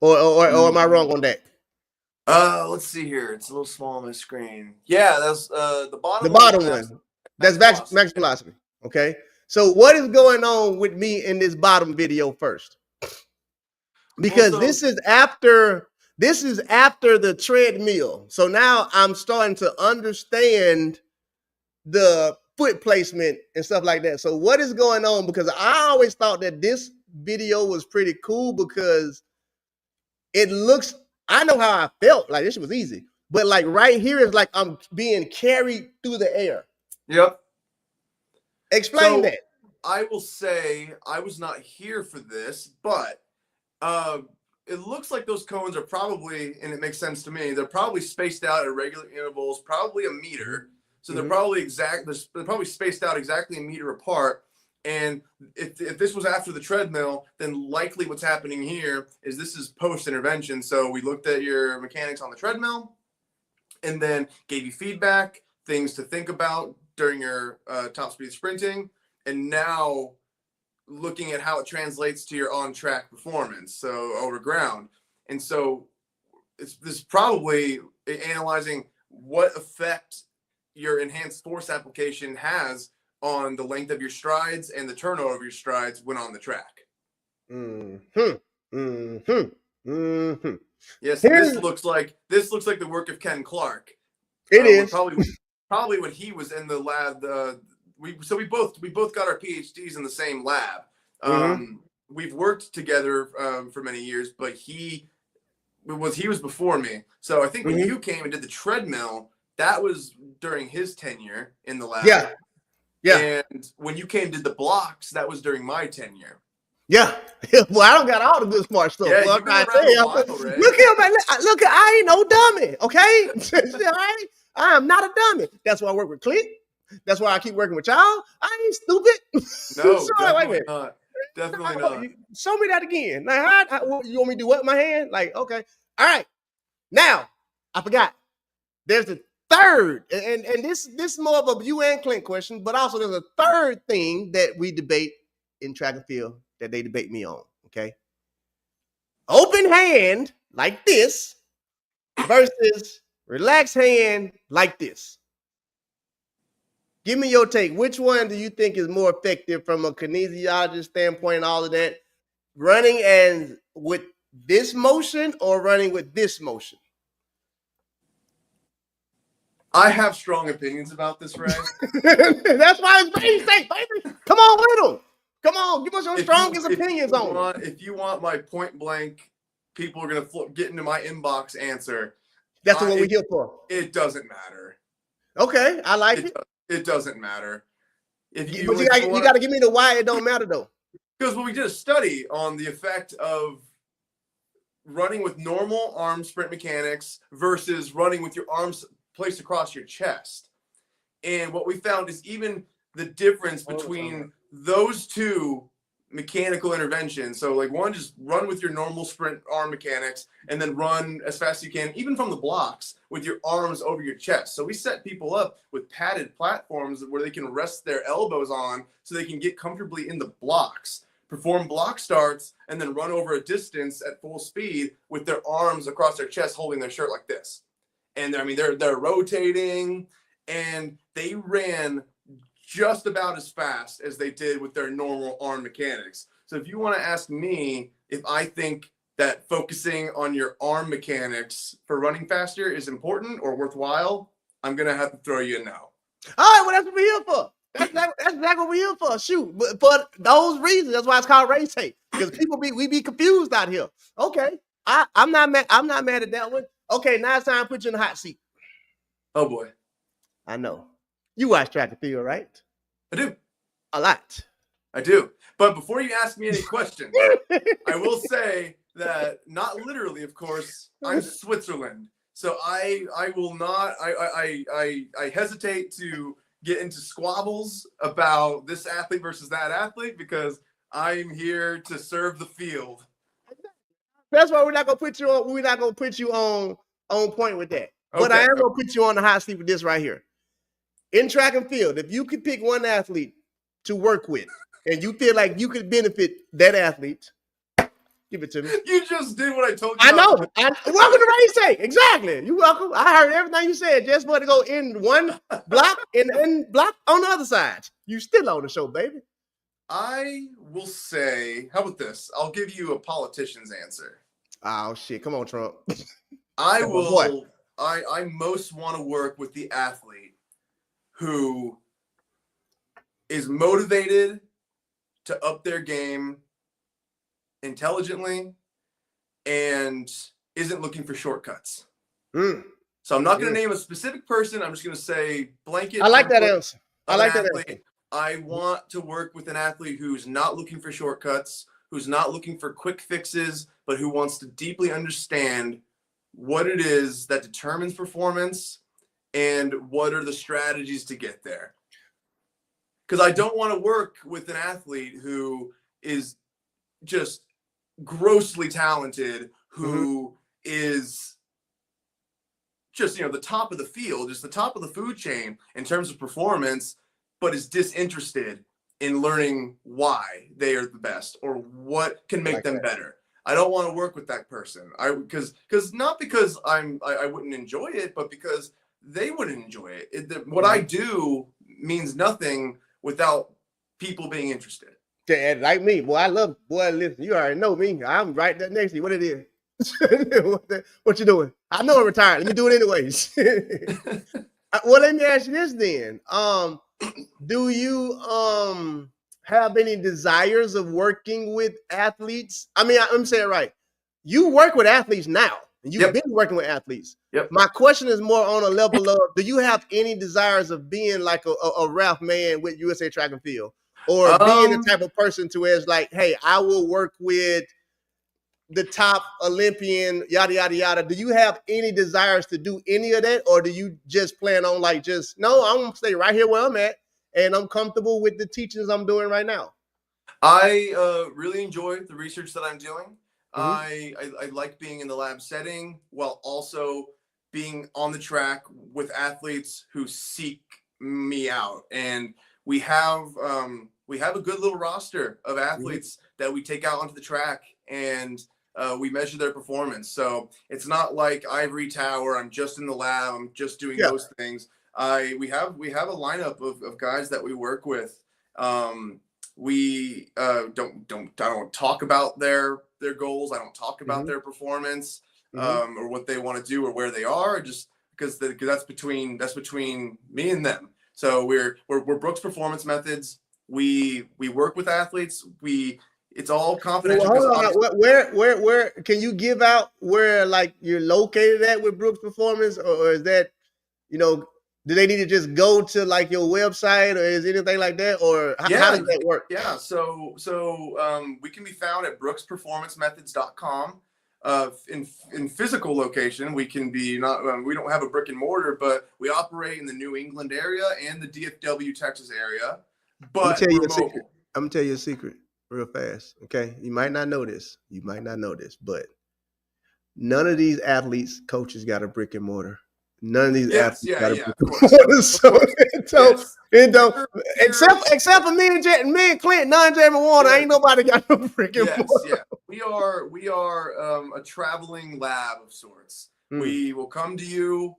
Or am I wrong on that? Let's see here. It's a little small on my screen. Yeah, that's the bottom. The bottom one. That's max velocity. Okay. So what is going on with me in this bottom video first? Because this is after the treadmill. So now I'm starting to understand the foot placement and stuff like that. So what is going on? Because I always thought that this video was pretty cool because it looks, I know how I felt. Like, this was easy. But like right here is like I'm being carried through the air. Yep. Explain that. I will say I was not here for this, but it looks like those cones are probably, and it makes sense to me, they're probably spaced out at regular intervals, probably a meter. So they're probably they're probably spaced out exactly a meter apart. And if this was after the treadmill, then likely what's happening here is this is post-intervention. So we looked at your mechanics on the treadmill and then gave you feedback, things to think about during your top speed sprinting. And now looking at how it translates to your on-track performance, so over ground. And so this is probably analyzing what effect your enhanced force application has on the length of your strides and the turnover of your strides when on the track. Yes, this looks like the work of Ken Clark. It is probably when he was in the lab. We both got our PhDs in the same lab. We've worked together for many years, but he was before me. So I think when you came and did the treadmill, that was during his tenure in the lab. Yeah. And when you came and did the blocks, that was during my tenure. Yeah. Well, I don't got all the good smart stuff. Yeah, look, here, man. Look, I ain't no dummy, okay? I am not a dummy. That's why I work with Clint. That's why I keep working with y'all. I ain't stupid. No, definitely not. Definitely not. Show me that again. Like, you want me to do what with my hand? Like, okay. All right. Now, I forgot. There's the third, and this is more of a you and Clint question, but also there's a third thing that we debate in track and field that they debate me on, okay? Open hand like this versus relaxed hand like this. Give me your take. Which one do you think is more effective from a kinesiologist standpoint and all of that? Running and with this motion or running with this motion? I have strong opinions about this, Ray. That's why it's RaesTake, baby. Come on with them. Come on, give us your strongest opinions on it. If you want my point blank, people are going to get into my inbox answer. That's what we're here for. It doesn't matter. Okay, I like it. It doesn't matter. But you got to give me the why it don't matter, though. Because we did a study on the effect of running with normal arm sprint mechanics versus running with your arms placed across your chest. And what we found is even the difference between those two mechanical intervention. So like one, just run with your normal sprint arm mechanics and then run as fast as you can, even from the blocks, with your arms over your chest. So we set people up with padded platforms where they can rest their elbows on so they can get comfortably in the blocks, perform block starts, and then run over a distance at full speed with their arms across their chest holding their shirt like this. And I mean, they're rotating, and they ran just about as fast as they did with their normal arm mechanics. So if you want to ask me if I think that focusing on your arm mechanics for running faster is important or worthwhile, I'm going to have to throw you a no. All right, well, that's what we're here for. That's exactly what we're here for. Shoot, but for those reasons, that's why it's called RaesTake, because we be confused out here. Okay, I'm not mad at that one. Okay, now it's time to put you in the hot seat. Oh boy, I know you watch track and field, right? I do. A lot. I do. But before you ask me any questions, I will say that, not literally, of course, I'm Switzerland. So I will not, I hesitate to get into squabbles about this athlete versus that athlete, because I'm here to serve the field. That's why we're not gonna put you on. We're not gonna put you on point with that. But I am gonna put you on the hot seat with this right here. In track and field, if you could pick one athlete to work with, and you feel like you could benefit that athlete, give it to me. You just did what I told you. I know. Welcome to RaesTake. Exactly. You're welcome. I heard everything you said. Just want to go in one block and block on the other side. You still on the show, baby. I will say, how about this? I'll give you a politician's answer. Oh shit! Come on, Trump. I will. I most want to work with the athlete who is motivated to up their game intelligently and isn't looking for shortcuts. So I'm not going to name a specific person. I'm just going to say blanket. I like that answer. I like that answer. I want to work with an athlete who's not looking for shortcuts, who's not looking for quick fixes, but who wants to deeply understand what it is that determines performance and what are the strategies to get there. Because I don't want to work with an athlete who is just grossly talented, who is just, the top of the field, just the top of the food chain in terms of performance, but is disinterested in learning why they are the best or what can make them better. I don't want to work with that person. Because not because I wouldn't enjoy it, but because they wouldn't enjoy it. What I do means nothing without people being interested. Yeah, like me, listen, you already know me. I'm right there next to you. What it is? What you doing? I know I'm retired. Let me do it anyways. Well, let me ask you this then. Do you have any desires of working with athletes? I mean, I'm saying it right. You work with athletes now. And you've been working with athletes. My question is more on a level of, do you have any desires of being like a Ralph man with USA Track and Field? Or being the type of person to where it's like, hey, I will work with the top Olympian, yada, yada, yada. Do you have any desires to do any of that? Or do you just plan on no, I'm going to stay right here where I'm at and I'm comfortable with the teachings I'm doing right now? I really enjoy the research that I'm doing. I like being in the lab setting while also being on the track with athletes who seek me out. And we have a good little roster of athletes that we take out onto the track and we measure their performance. So it's not like ivory tower. I'm just in the lab. I'm just doing those things. We have a lineup of guys that we work with. We I don't talk about their goals. I don't talk about their performance or what they want to do or where they are, just because that's between me and them. So we're Brooks Performance Methods. We work with athletes. It's all confidential. Well, hold on. Where can you give out where you're located at with Brooks Performance, or is that, do they need to just go to your website, or is anything like that, or how does that work? Yeah. So we can be found at brooksperformancemethods.com. In physical location, we can be we don't have a brick and mortar, but we operate in the New England area and the DFW, Texas area. But I'm gonna tell you a secret. real fast. Okay, you might not know this. But none of these athletes, coaches got a brick and mortar. None of these Yes, athletes yeah, got a yeah, brick of and course, mortar. of So course. Yes, it don't we're except for me and Clint, non-Jamie Warner, yeah, ain't nobody got no brick and yes, mortar. yeah. We are a traveling lab of sorts. We will come to you.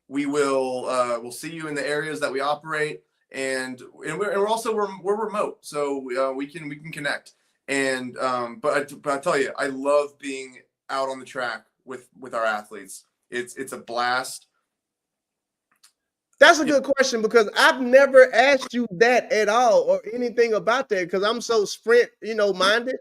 We will we'll see you in the areas that we operate, and we're also we're remote, so we can connect. And but I tell you, I love being out on the track with our athletes. It's a blast. That's a good question because I've never asked you that at all or anything about that because I'm so sprint, minded.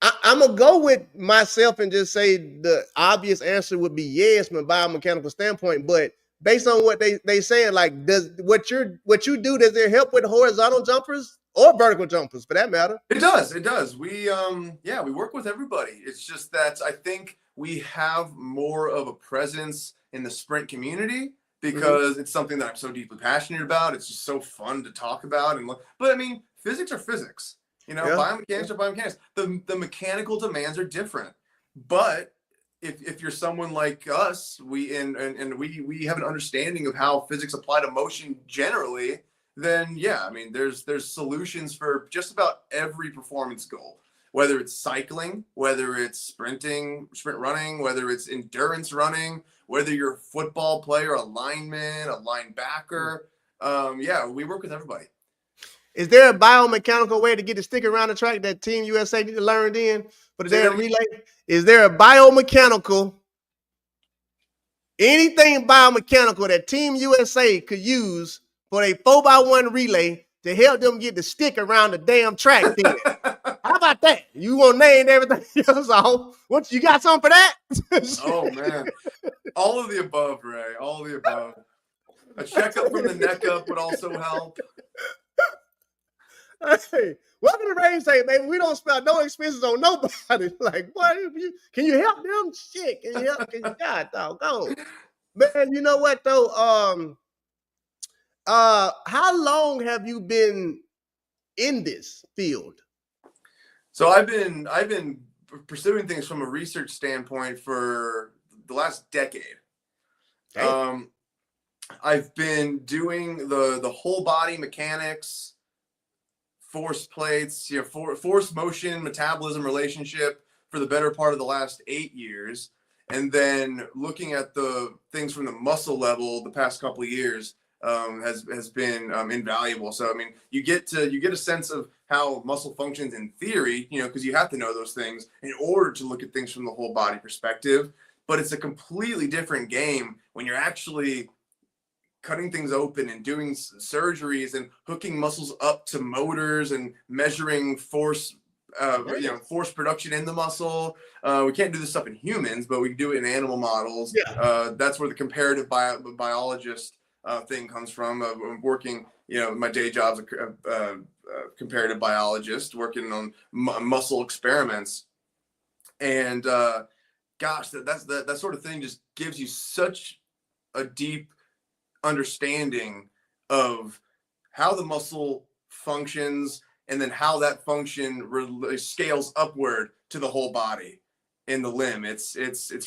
I'm gonna go with myself and just say the obvious answer would be yes from a biomechanical standpoint, but based on what they saying, like, does what you do, does it help with horizontal jumpers or vertical jumpers for that matter? It does. It does. We work with everybody. It's just that I think we have more of a presence in the sprint community because it's something that I'm so deeply passionate about. It's just so fun to talk about but I mean, physics are physics. Yeah. Biomechanics are biomechanics. The mechanical demands are different. But if you're someone like us, we have an understanding of how physics apply to motion generally, then yeah, I mean, there's solutions for just about every performance goal, whether it's cycling, whether it's sprint running, whether it's endurance running, whether you're a football player, a lineman, a linebacker. Yeah, we work with everybody. Is there a biomechanical way to get the stick around the track that Team USA need to learn in for the damn relay? Is there a biomechanical, anything biomechanical that Team USA could use for a 4x1 relay to help them get the stick around the damn track then? How about that? You want to name everything else off? What, you got something for that? Oh man, all of the above, Ray. All of the above. A checkup from the neck up would also help. Hey, welcome to RaesTake, baby. We don't spend no expenses on nobody. Like, what? Can you help them? Shit, can you help? God, doggone. Man, you know what though? How long have you been in this field? So I've been pursuing things from a research standpoint for the last decade. Damn. I've been doing the whole body mechanics, force plates, force motion metabolism relationship for the better part of the last 8 years, and then looking at the things from the muscle level the past couple of years has been invaluable. So I mean, you get a sense of how muscle functions in theory, because you have to know those things in order to look at things from the whole body perspective. But it's a completely different game when you're actually cutting things open and doing surgeries and hooking muscles up to motors and measuring force force production in the muscle. We can't do this stuff in humans, but we can do it in animal models. Yeah. That's where the comparative biologist thing comes from. I'm working, my day job's a comparative biologist working on muscle experiments. And gosh, that sort of thing just gives you such a deep understanding of how the muscle functions and then how that function scales upward to the whole body in the limb. It's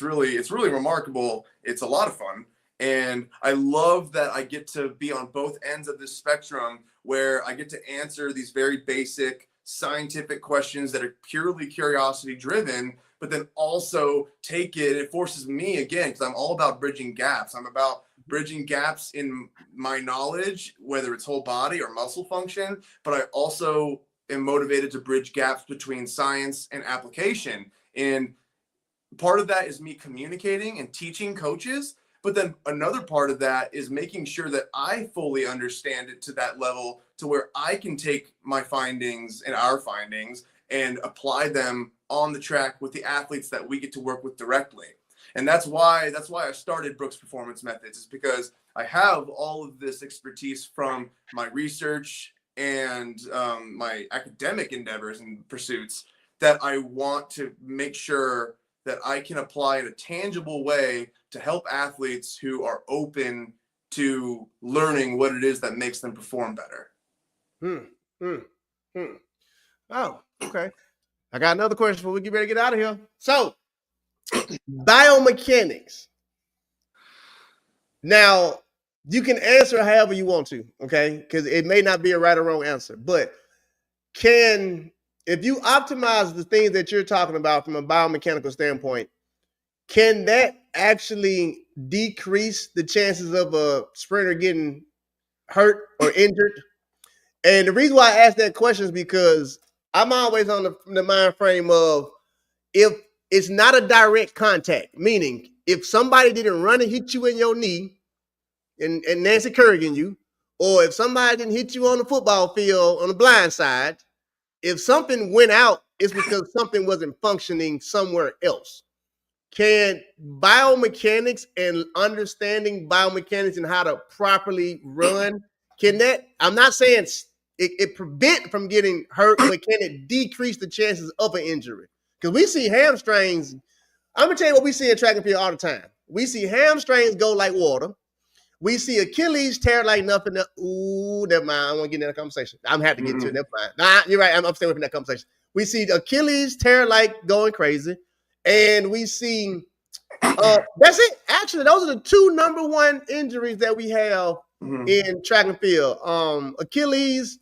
really remarkable. It's a lot of fun, and I love that I get to be on both ends of this spectrum where I get to answer these very basic scientific questions that are purely curiosity driven, but then also it forces me, again, because I'm all about bridging gaps. I'm about bridging gaps in my knowledge, whether it's whole body or muscle function, but I also am motivated to bridge gaps between science and application. And part of that is me communicating and teaching coaches, but then another part of that is making sure that I fully understand it to that level to where I can take my findings and our findings and apply them on the track with the athletes that we get to work with directly. And that's why I started Brooks Performance Methods, is because I have all of this expertise from my research and my academic endeavors and pursuits that I want to make sure that I can apply in a tangible way to help athletes who are open to learning what it is that makes them perform better. Oh, okay. I got another question before we get ready to get out of here. So, biomechanics. Now, you can answer however you want to, okay? Because it may not be a right or wrong answer. But if you optimize the things that you're talking about from a biomechanical standpoint, can that actually decrease the chances of a sprinter getting hurt or injured? And the reason why I ask that question is because I'm always on the mind frame of if it's not a direct contact, meaning if somebody didn't run and hit you in your knee and Nancy Kerrigan you, or if somebody didn't hit you on the football field on the blind side, if something went out, it's because something wasn't functioning somewhere else. Can biomechanics and understanding biomechanics and how to properly run, can that, I'm not saying it prevent from getting hurt, but can it decrease the chances of an injury? Because we see hamstrings. I'm gonna tell you what we see in track and field all the time. We see hamstrings go like water. We see Achilles tear like nothing. Ooh, never mind. I want to get in that conversation. I'm have to get to it. Never mind. Nah, you're right. I'm staying within that conversation. We see Achilles tear like going crazy, and we see that's it. Actually, those are the two number one injuries that we have in track and field. Achilles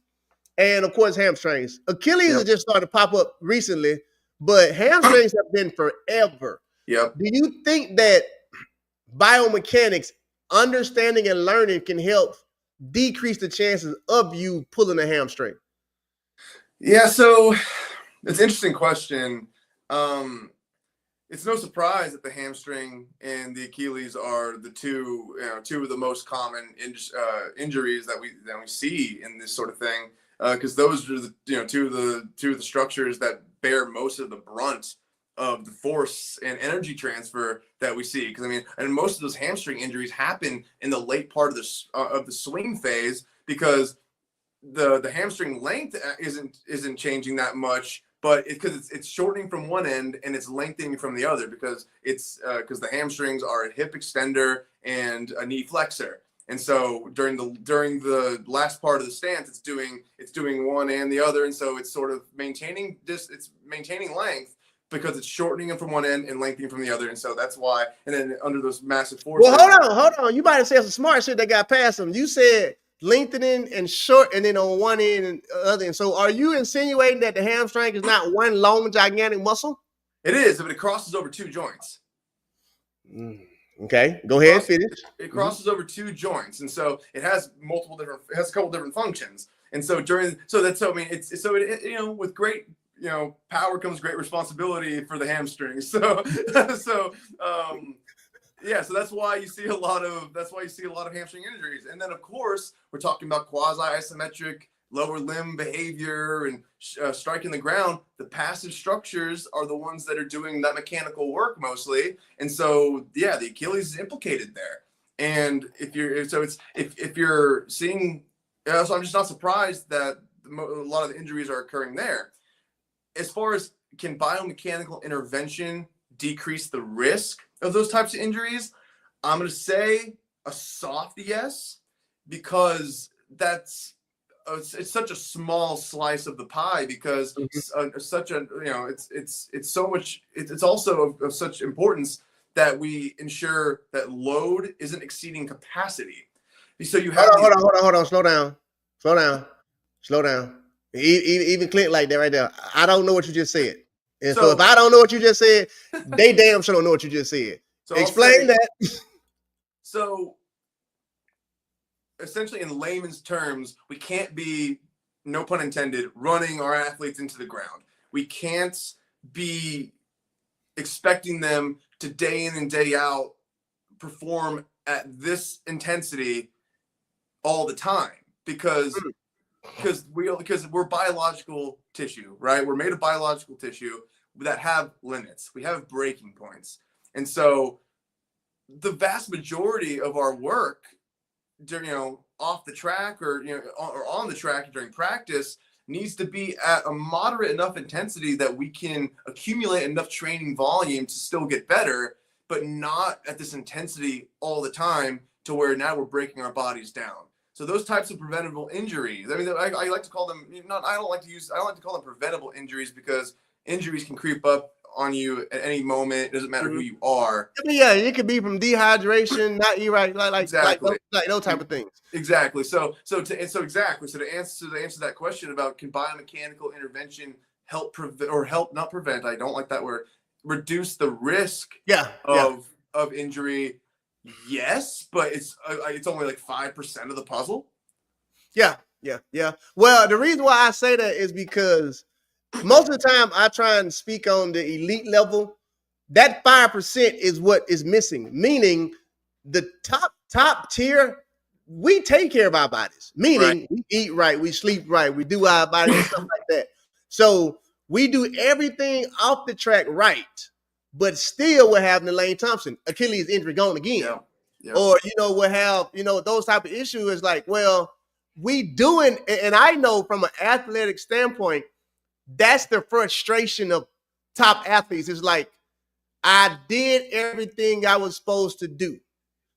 and of course hamstrings. Achilles has just started to pop up recently, but hamstrings have been forever. Yep. Do you think that biomechanics, understanding and learning, can help decrease the chances of you pulling a hamstring? Yeah, so it's an interesting question. It's no surprise that the hamstring and the Achilles are the two of the most common injuries that we see in this sort of thing, because those are the two of the structures that bear most of the brunt of the force and energy transfer that we see. Because I mean, and most of those hamstring injuries happen in the late part of the swing phase, because the hamstring length isn't changing that much, but because it's shortening from one end and it's lengthening from the other, because the hamstrings are a hip extender and a knee flexor. And so during the last part of the stance, it's doing one and the other, and so it's sort of maintaining length, because it's shortening them from one end and lengthening from the other. And so that's why, and then under those massive forces. Well, hold on. You might have said some smart shit that got past them. You said lengthening and shortening on one end and other. And so are you insinuating that the hamstring is not one long, gigantic muscle? It is, but it crosses over two joints. Okay, go ahead, finish. It crosses over two joints, and so it has a couple different functions. And so with great power comes great responsibility for the hamstrings. So so that's why you see a lot of hamstring injuries. And then of course we're talking about quasi-isometric lower limb behavior and striking the ground. The passive structures are the ones that are doing that mechanical work mostly. And so the Achilles is implicated there. And if you're seeing, so I'm just not surprised that a lot of the injuries are occurring there. As far as can biomechanical intervention decrease the risk of those types of injuries, I'm going to say a soft yes, because it's such a small slice of the pie, because it's so much. It's also of such importance that we ensure that load isn't exceeding capacity. So you have hold on, slow down. Even Clint like that right there. I don't know what you just said. And so if I don't know what you just said, they damn sure don't know what you just said. So explain that. So essentially, in layman's terms, we can't be, no pun intended, running our athletes into the ground. We can't be expecting them to day in and day out perform at this intensity all the time, because we're biological tissue, right? We're made of biological tissue that have limits. We have breaking points. And so the vast majority of our work, off the track or on the track during practice, needs to be at a moderate enough intensity that we can accumulate enough training volume to still get better, but not at this intensity all the time to where now we're breaking our bodies down. So those types of preventable injuries, I mean, I like to call them, I don't like to call them preventable injuries, because injuries can creep up on you at any moment. It doesn't matter who you are. I mean, yeah, it could be from dehydration, not eat right, Exactly. like those type of things. Exactly. So to answer that question about, can biomechanical intervention help not prevent, I don't like that word, reduce the risk of injury? Yes, but it's only like 5% of the puzzle. Yeah. Well, the reason why I say that is because most of the time I try and speak on the elite level. That 5% is what is missing. Meaning, the top tier, we take care of our bodies. Meaning, we eat right, we sleep right, we do our body and stuff like that. So we do everything off the track right, but still we're having the Lane Thompson Achilles injury gone again. Yeah. Or we'll have those type of issues. Is like, well, we doing, and I know from an athletic standpoint, that's the frustration of top athletes. Is like, I did everything I was supposed to do.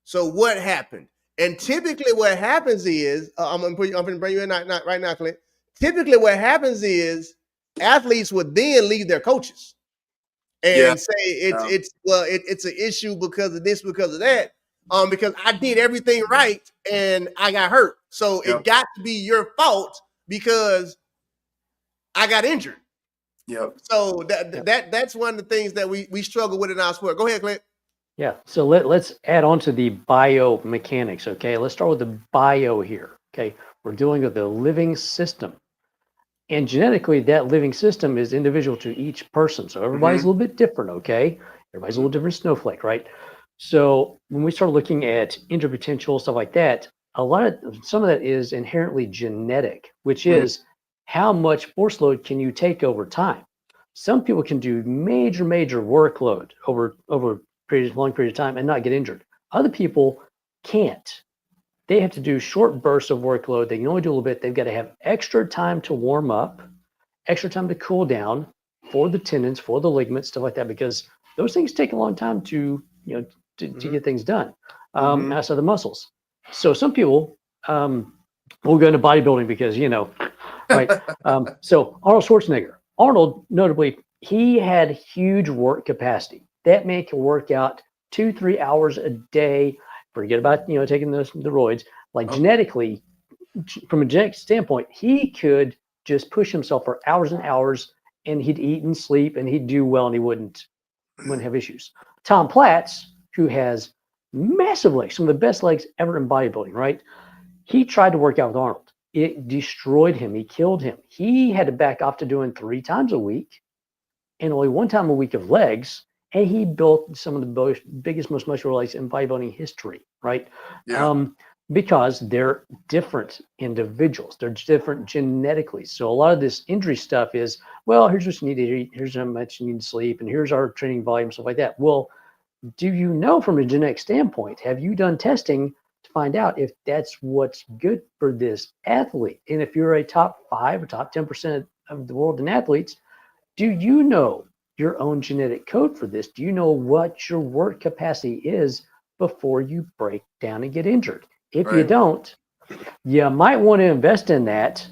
So what happened? And typically what happens is, I'm going to bring you in right now, Clint. Typically what happens is athletes would then leave their coaches and say it's an issue because of this, because of that. Because I did everything right and I got hurt. So it got to be your fault because I got injured. Yep. So that's one of the things that we struggle with in our sport. Go ahead, Clint. Yeah. So let's add on to the biomechanics. Okay. Let's start with the bio here. Okay. We're dealing with the living system. And genetically, that living system is individual to each person. So everybody's a little bit different. Okay. Everybody's a little different snowflake, right? So when we start looking at injury potential, stuff like that, some of that is inherently genetic, which is how much force load can you take over time? Some people can do major workload over long period of time and not get injured. Other people can't. They have to do short bursts of workload. They can only do a little bit. They've got to have extra time to warm up, extra time to cool down for the tendons, for the ligaments, stuff like that, because those things take a long time to get things done. As are the muscles. So some people will go into bodybuilding because, right? So Arnold Schwarzenegger. Arnold, notably, he had huge work capacity. That man can work out 2-3 hours a day. Forget about taking the roids. Like genetically, from a genetic standpoint, he could just push himself for hours and hours, and he'd eat and sleep, and he'd do well, and he wouldn't have issues. Tom Platz, who has massive legs, some of the best legs ever in bodybuilding, right? He tried to work out with Arnold. It destroyed him. He killed him. He had to back off to doing 3 times a week and only 1 time a week of legs. And he built some of the biggest, most muscular legs in bodybuilding history, right? Yeah. Because they're different individuals. They're different genetically. So a lot of this injury stuff is, well, here's what you need to eat, here's how much you need to sleep, and here's our training volume, stuff like that. Well, do you know from a genetic standpoint, have you done testing to find out if that's what's good for this athlete? And if you're a top 5 or top 10% of the world in athletes, do you know your own genetic code for this? Do you know what your work capacity is before you break down and get injured? If you don't, you might want to invest in that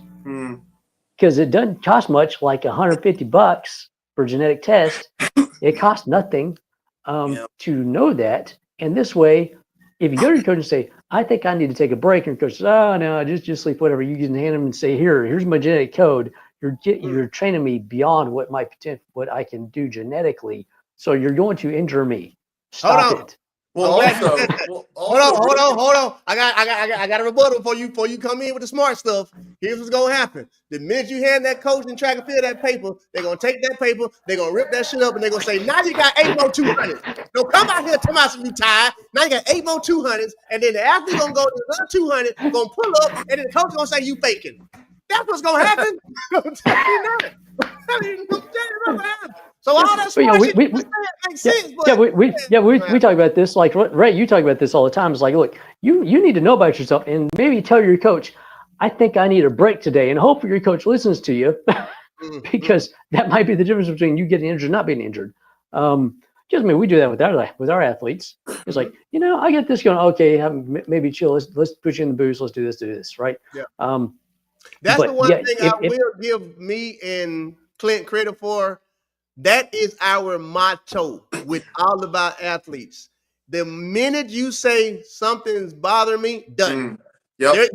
because it doesn't cost much, like $150 for a genetic test. It costs nothing to know that. And this way, if you go to your coach and say, I think I need to take a break, and your coach says, oh, no, just sleep, whatever. You can hand them and say, here's my genetic code. You're training me beyond what I can do genetically. So you're going to injure me. Stop it. Well, hold on. I got a rebuttal before you come in with the smart stuff. Here's what's gonna happen. The minute you hand that coach and track and field that paper, they're gonna take that paper, they're gonna rip that shit up, and they're gonna say, now you got 8 more 200s. No, come out here, tell me you tired. Now you got 8 more 200s, and then the athlete gonna go to another 200, gonna pull up, and then the coach gonna say you faking. That's what's gonna happen. So all that smart shit makes sense. We talk about this, like Ray, you talk about this all the time. It's like, look, you need to know about yourself, and maybe tell your coach, I think I need a break today, and hopefully your coach listens to you, because that might be the difference between you getting injured and not being injured. Because I mean, we do that with our athletes. It's like, I get this going. Okay, maybe chill. Let's put you in the boost. Let's do this, right? Yeah. Um, That's the but one yeah, thing I will give me and Clint credit for. That is our motto with all of our athletes. The minute you say something's bothering me, done. Yep.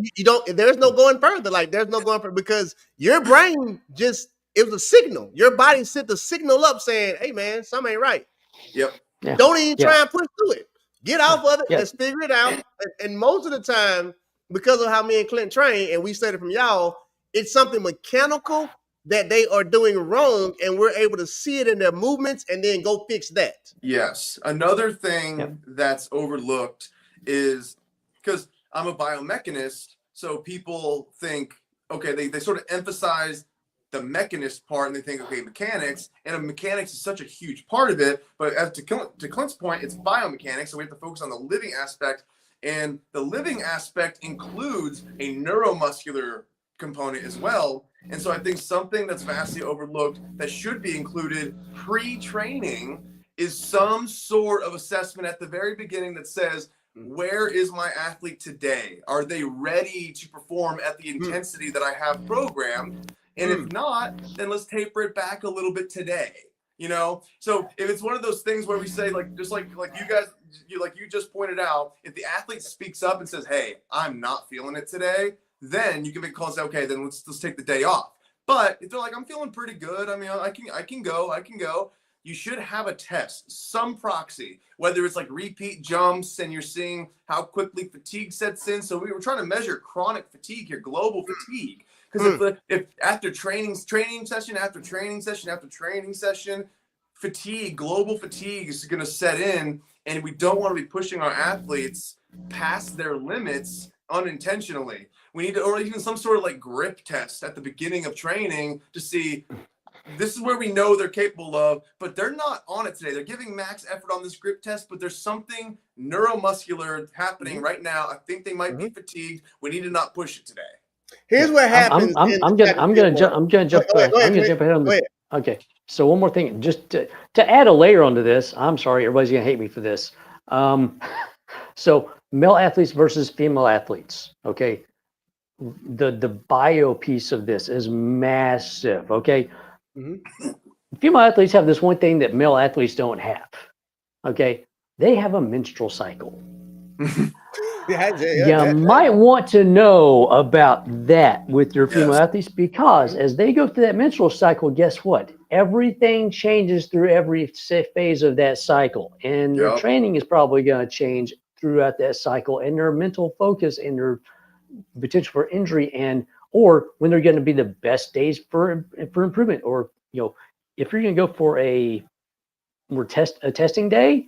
There's no going further. Like there's no going further because your brain it was a signal. Your body sent the signal up saying, hey man, something ain't right. Yep. Yeah. Don't even try and push through it. Get off of it. Yeah. Let's figure it out. And most of the time, because of how me and Clint train, and we studied from y'all, it's something mechanical that they are doing wrong, and we're able to see it in their movements and then go fix that. Yes. Another thing that's overlooked is because I'm a biomechanist, so people think, okay, they sort of emphasize the mechanist part and they think, okay, mechanics, and mechanics is such a huge part of it. But as to Clint's point, it's biomechanics, so we have to focus on the living aspect. And the living aspect includes a neuromuscular component as well. And so I think something that's vastly overlooked that should be included pre-training is some sort of assessment at the very beginning that says, where is my athlete today? Are they ready to perform at the intensity that I have programmed? And if not, then let's taper it back a little bit today. So if it's one of those things where we say, like, just like you guys, you just pointed out, if the athlete speaks up and says, hey, I'm not feeling it today, then you can make a call and say, okay, then let's take the day off. But if they're like, I'm feeling pretty good, I mean, I can go. You should have a test, some proxy, whether it's like repeat jumps and you're seeing how quickly fatigue sets in. So we were trying to measure chronic fatigue here, global fatigue. Because if after training session after training session, global fatigue is going to set in, and we don't want to be pushing our athletes past their limits unintentionally. We need to, or even some sort of like grip test at the beginning of training to see this is where we know they're capable of, but they're not on it today. They're giving max effort on this grip test, but there's something neuromuscular happening right now. I think they might be fatigued. We need to not push it today. Here's what happens. I'm gonna jump ahead on this. Okay. So one more thing, just to add a layer onto this. I'm sorry, everybody's gonna hate me for this. So male athletes versus female athletes. Okay. The bio piece of this is massive. Okay. Female athletes have this one thing that male athletes don't have. Okay. They have a menstrual cycle. You might want to know about that with your female athletes, because as they go through that menstrual cycle, guess what? Everything changes through every phase of that cycle, and their training is probably going to change throughout that cycle, and their mental focus and their potential for injury, or when they're going to be the best days for improvement, or if you're going to go for a testing day.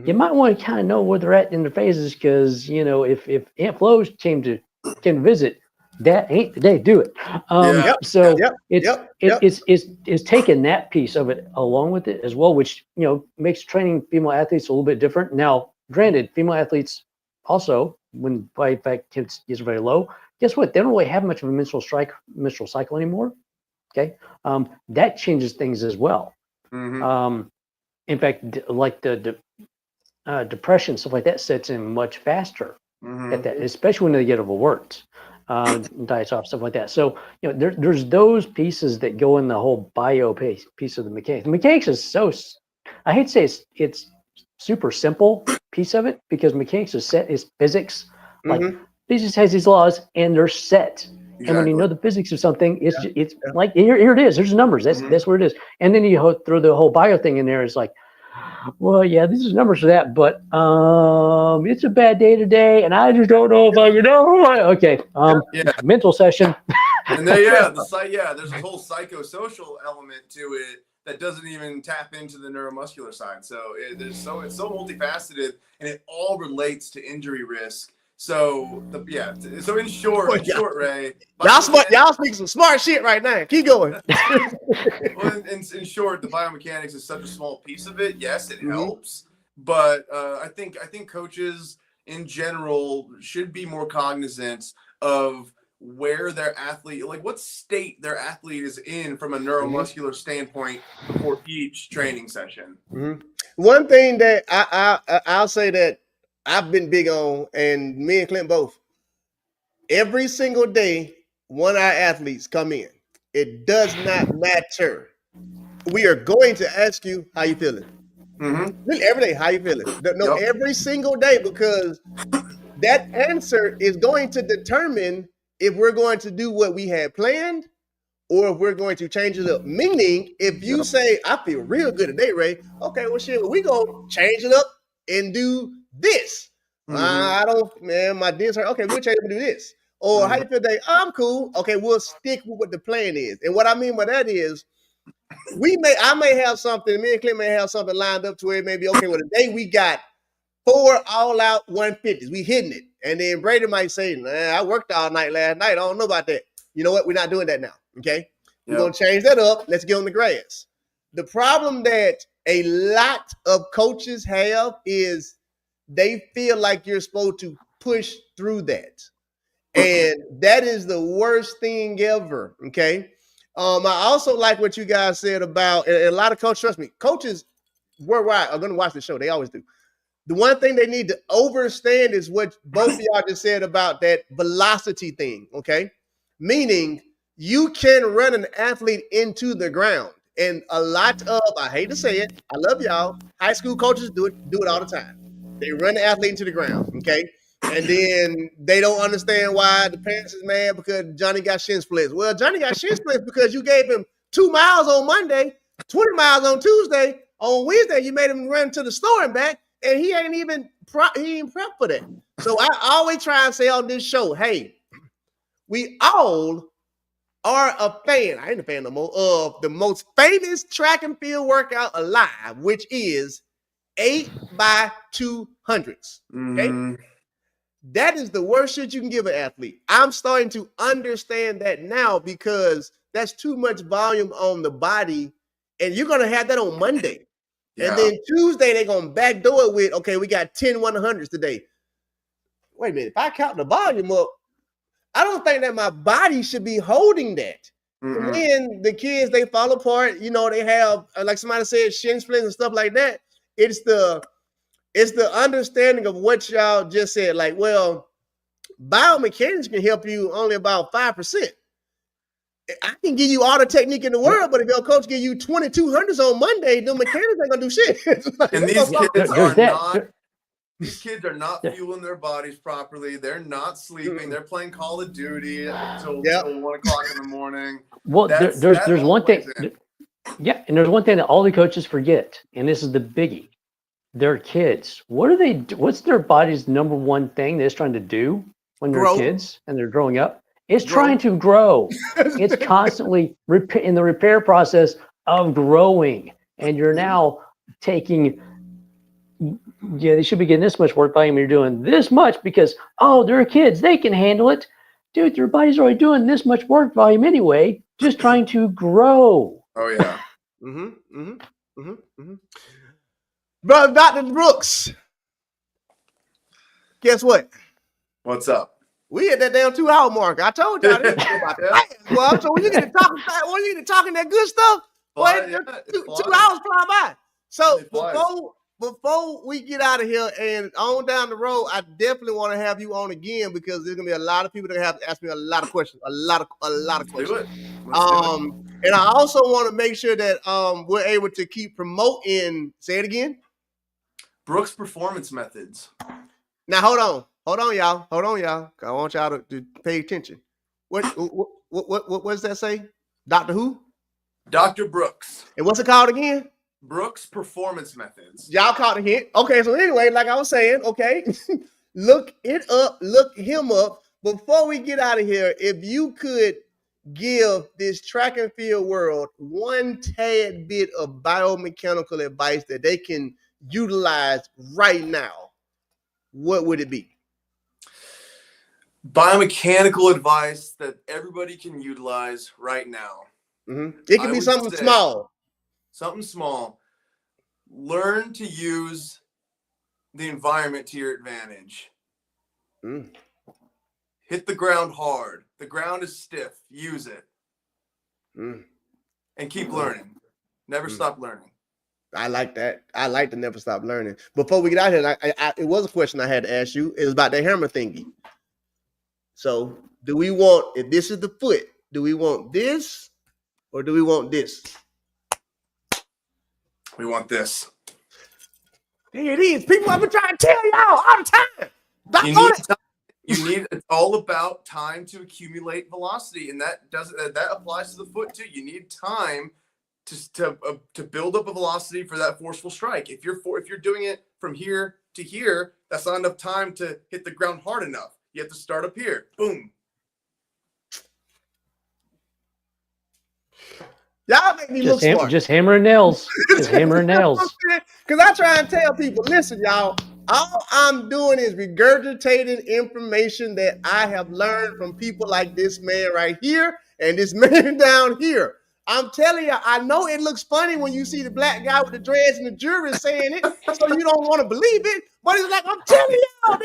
You might want to kind of know where they're at in their phases, because if Aunt Flo's came to visit, that ain't the day to do it. It's taking that piece of it along with it as well, which makes training female athletes a little bit different. Now, granted, female athletes also, when body fat gets very low, guess what? They don't really have much of a menstrual cycle anymore. Okay, that changes things as well. In fact, like the depression, stuff like that sets in much faster at that, especially when they get overworked, diets off, stuff like that. So there's those pieces that go in the whole bio piece of the mechanics. The mechanics is I hate to say it's super simple piece of it, because mechanics is physics. Like physics has these laws and they're set. And when you know the physics of something, it's like here it is. There's numbers. That's where it is. And then you throw the whole bio thing in there. It's like, well, yeah, these are numbers for that, but it's a bad day today, and I just don't know if I can know. Okay, mental session. And there's a whole psychosocial element to it that doesn't even tap into the neuromuscular side. So it's so multifaceted, and it all relates to injury risk. So So in short, Ray, y'all speak some smart shit right now. Keep going. Well, in short, the biomechanics is such a small piece of it. Yes, it helps, but I think coaches in general should be more cognizant of where their athlete, like what state their athlete is in from a neuromuscular standpoint before each training session. One thing that I'll say that I've been big on, and me and Clint both. Every single day, one of our athletes come in. It does not matter. We are going to ask you how you feeling. Mm-hmm. Really, every day, how you feeling? No, Yep. every single day, because that answer is going to determine if we're going to do what we had planned or if we're going to change it up. Meaning, if you Yep. say, I feel real good today, Ray, okay, well, shit, we going to change it up and do this. Mm-hmm. I don't, man, my disc hurt. Okay, we'll change it and do this. Or how Mm-hmm. you feel today? I'm cool. Okay, we'll stick with what the plan is. And what I mean by that is, I may have something, me and Clint may have something lined up to where it may be, okay, well, today we got 4 all out 150s. We hitting it. And then Brady might say, nah, I worked all night last night. I don't know about that. You know what? We're not doing that now. Okay. We're going to change that up. Let's get on the grass. The problem that a lot of coaches have is they feel like you're supposed to push through that. And that is the worst thing ever. Okay. I also like what you guys said about, and a lot of coaches, trust me, coaches worldwide are going to watch the show. They always do. The one thing they need to understand is what both of y'all just said about that velocity thing, okay? Meaning you can run an athlete into the ground. And a lot of, I hate to say it, I love y'all, high school coaches do it all the time. They run the athlete into the ground, okay? And then they don't understand why the parents is mad because Johnny got shin splints. Well, Johnny got shin splints because you gave him 2 miles on Monday, 20 miles on Tuesday. On Wednesday, you made him run to the store and back, and he ain't even prepped for that. So I always try and say on this show, hey, we all are a fan. I ain't a fan no more of the most famous track and field workout alive, which is 8x200s. Okay. Mm-hmm. That is the worst shit you can give an athlete. I'm starting to understand that now because that's too much volume on the body, and you're gonna have that on Monday. Yeah. And then Tuesday, they're going to backdoor it with, okay, we got 10 100s today. Wait a minute. If I count the volume up, I don't think that my body should be holding that. Mm-mm. And then the kids, they fall apart. You know, they have, like somebody said, shin splints and stuff like that. It's the understanding of what y'all just said. Like, well, biomechanics can help you only about 5%. I can give you all the technique in the world, but if your coach give you 2200s on Monday, the mechanics ain't gonna do shit. Like, And these kids are not Yeah. fueling their bodies properly. They're not sleeping. Mm-mm. They're playing Call of Duty until Yep. 1 o'clock in the morning. Well, That's there's one thing. always in. Yeah, and there's one thing that all the coaches forget, and this is the biggie. Their kids. What do they do? What's their body's number one thing they're trying to do when they're Grow. kids and they're growing up? It's Grow. trying to grow. It's constantly in the repair process of growing. And you're now taking, yeah, they should be getting this much work volume. You're doing this much because, oh, they're kids. They can handle it. Dude, their body's already doing this much work volume anyway, just trying to grow. Oh, yeah. Brother Dr. Brooks, guess what? What's up? We hit that damn 2-hour mark. I told y'all this is about fast, boy. So when you get to talking that good stuff, boy, 2 hours fly by. So before we get out of here and on down the road, I definitely want to have you on again because there's gonna be a lot of people that have to ask me a lot of questions. A lot of questions. Let's do it. And I also want to make sure that we're able to keep promoting. Say it again. Brooks Performance Methods. Now hold on, y'all. I want y'all to pay attention. What does that say? Dr. Who? Dr. Brooks. And what's it called again? Brooks Performance Methods. Y'all caught a hint. Okay, so anyway, like I was saying, okay, look it up, look him up. Before we get out of here, if you could give this track and field world one tad bit of biomechanical advice that they can utilize right now, what would it be? Biomechanical advice that everybody can utilize right now. Mm-hmm. It can be something small. Something small. Learn to use the environment to your advantage. Hit the ground hard. The ground is stiff. Use it. And keep learning. Never stop learning. I like that. I like to never stop learning. Before we get out here, it was a question I had to ask you. It was about the hammer thingy. So, do we want, if this is the foot, do we want this or do we want this? We want this. There it is. People, I've been trying to tell y'all all the time. It's all about time to accumulate velocity, and that applies to the foot too. You need time to build up a velocity for that forceful strike. If you're doing it from here to here, that's not enough time to hit the ground hard enough. You have to start up here. Boom. Y'all make me look smart. Just hammering nails. Just hammering nails. Because I try and tell people, listen, y'all, all I'm doing is regurgitating information that I have learned from people like this man right here and this man down here. I'm telling you, I know it looks funny when you see the black guy with the dreads and the jury saying it, so you don't want to believe it. But it's like, I'm telling y'all,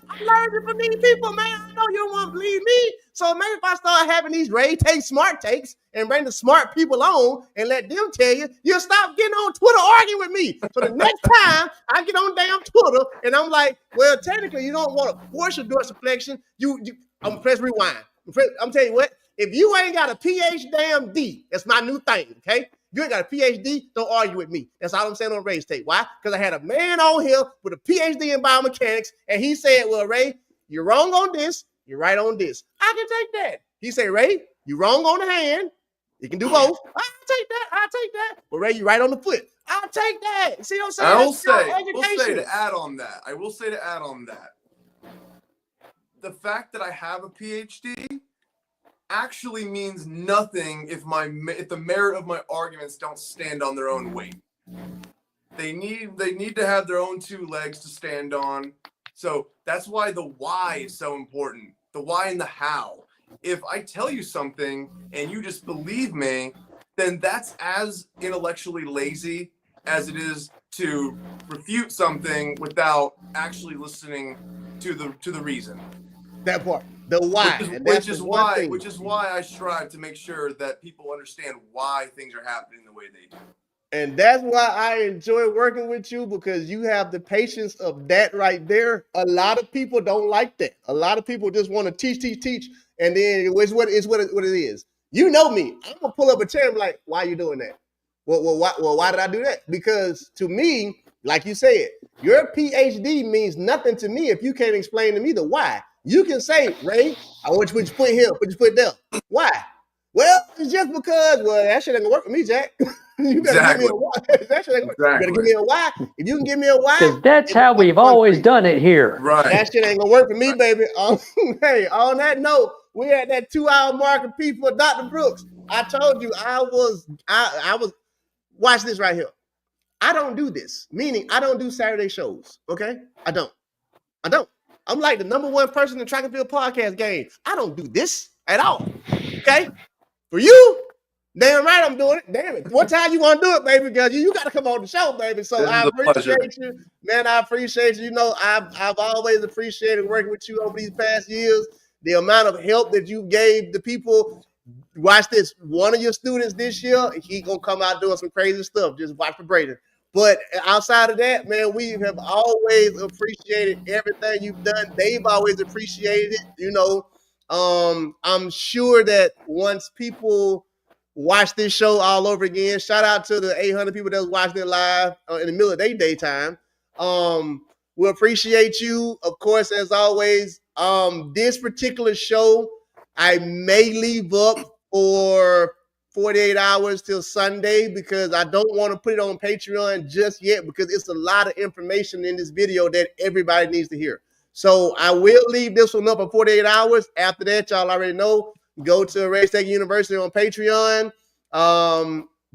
I learned it from these people, man. I know you don't want to believe me. So maybe if I start having these RaesTake smart takes and bring the smart people on and let them tell you, you'll stop getting on Twitter arguing with me. So the next time I get on damn Twitter and I'm like, well, technically you don't want to force your dorsiflexion. I'm gonna press rewind. I'm telling you what. If you ain't got a PhD, that's my new thing, okay? You ain't got a PhD, don't argue with me. That's all I'm saying on RaesTake. Why? Because I had a man on here with a PhD in biomechanics, and he said, well, Ray, you're wrong on this, you're right on this. I can take that. He said, Ray, you're wrong on the hand. You can do both. I'll take that. But Ray, you're right on the foot. I'll take that. See what I'm saying? I will say to add on that, the fact that I have a PhD actually means nothing if the merit of my arguments don't stand on their own weight. They need to have their own two legs to stand on. So that's why the why is so important. The why and the how. If I tell you something and you just believe me, then that's as intellectually lazy as it is to refute something without actually listening to the reason. That part. The why. Which is why I strive to make sure that people understand why things are happening the way they do. And that's why I enjoy working with you, because you have the patience of that right there. A lot of people don't like that. A lot of people just want to teach, and then it's what it is. You know me. I'm gonna pull up a chair and be like, why are you doing that? Why did I do that? Because to me, like you said, your PhD means nothing to me if you can't explain to me the why. You can say, Ray, I want you to put your foot here, put your foot there. Why? Well, it's just because, that shit ain't gonna work for me, Jack. You better give me a why. That shit ain't gonna work. You better give me a why. If you can give me a why. Because that's how we've always done it here. Right. That shit ain't gonna work for me, baby. Hey, on that note, we at that 2-hour mark of people. Dr. Brooks, I told you I was, watch this right here. I don't do this, meaning I don't do Saturday shows, okay? I don't. I'm like the #1 person in the track and field podcast game. I don't do this at all, okay? For you, damn right I'm doing it. Damn it. What time you want to do it, baby? Because you got to come on the show, baby. So I appreciate you. Man, I appreciate you. You know, I've always appreciated working with you over these past years. The amount of help that you gave the people. Watch this. One of your students this year, he going to come out doing some crazy stuff. Just watch for Braden. But outside of that, man, we have always appreciated everything you've done. They've always appreciated it. You know, I'm sure that once people watch this show all over again, shout out to the 800 people that was watching it live in the middle of their daytime. We appreciate you, of course, as always. This particular show, I may leave up for 48 hours till Sunday because I don't want to put it on Patreon just yet because it's a lot of information in this video that everybody needs to hear. So I will leave this one up for 48 hours. After that, y'all already know, go to RaesTake University on Patreon.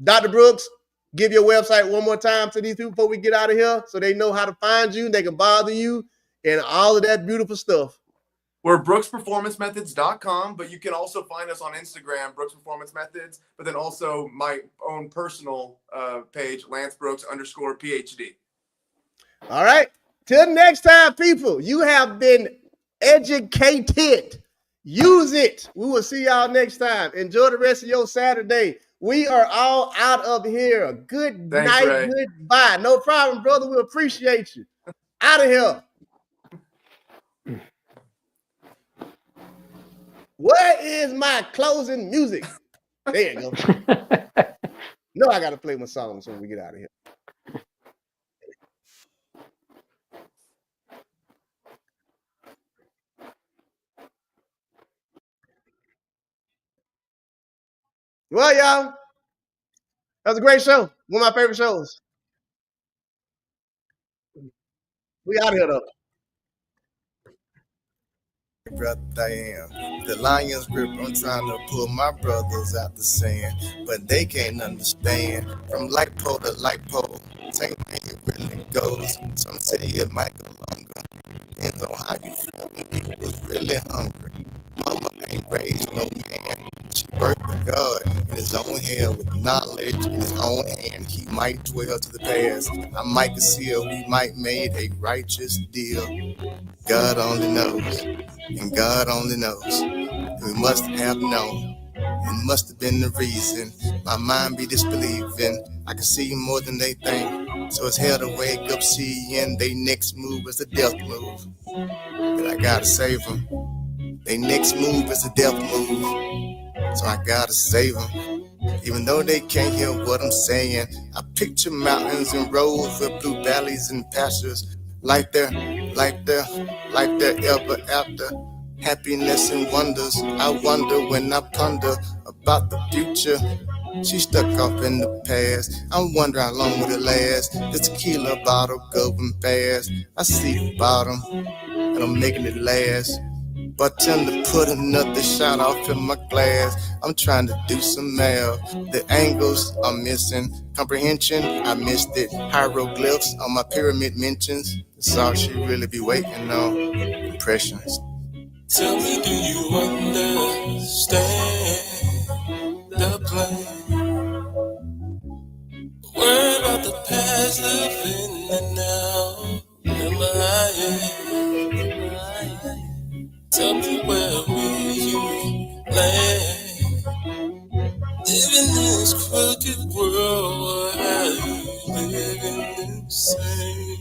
Dr. Brooks, give your website one more time to these people before we get out of here so they know how to find you, they can bother you, and all of that beautiful stuff. We're brooksperformancemethods.com, but you can also find us on Instagram, Brooks Performance Methods, but then also my own personal page, LanceBrooks_PhD. All right. Till next time, people, you have been educated. Use it. We will see y'all next time. Enjoy the rest of your Saturday. We are all out of here. Good Thanks, night, Ray. goodbye. No problem, brother. We appreciate you. Out of here. Where is my closing music? There you go. No, I got to play my song so we get out of here. Well, y'all, that was a great show. One of my favorite shows. We out of here, though. Brother I am. The lion's grip, I'm trying to pull my brothers out the sand, but they can't understand. From light pole to light pole, same thing it really goes. Some say it might go longer. Depends on how you feel when you was really hungry. Mama ain't raised no man. She birthed a God in his own hair with knowledge in his own hand. He might dwell to the past. I might conceal. We might made a righteous deal. God only knows, and God only knows. We must have known. It must have been the reason my mind be disbelieving. I can see more than they think. So it's hell to wake up seeing they next move is a death move. But I gotta save them. They next move is a death move. So I gotta save them. Even though they can't hear what I'm saying, I picture mountains and roads with blue valleys and pastures. Like they're ever after. Happiness and wonders. I wonder when I ponder about the future. She stuck off in the past. I wonder how long will it last. The tequila bottle going fast. I see the bottom, and I'm making it last. But tend to put another shot off in my glass. I'm trying to do some math. The angles are missing. Comprehension, I missed it. Hieroglyphs on my pyramid mentions. That's all she really be waiting on. Impressions. Tell me, do you understand the plan? Worry about the past, living in the now. Remember I am. Tell me where will you land? Living this crooked world, or are you living insane?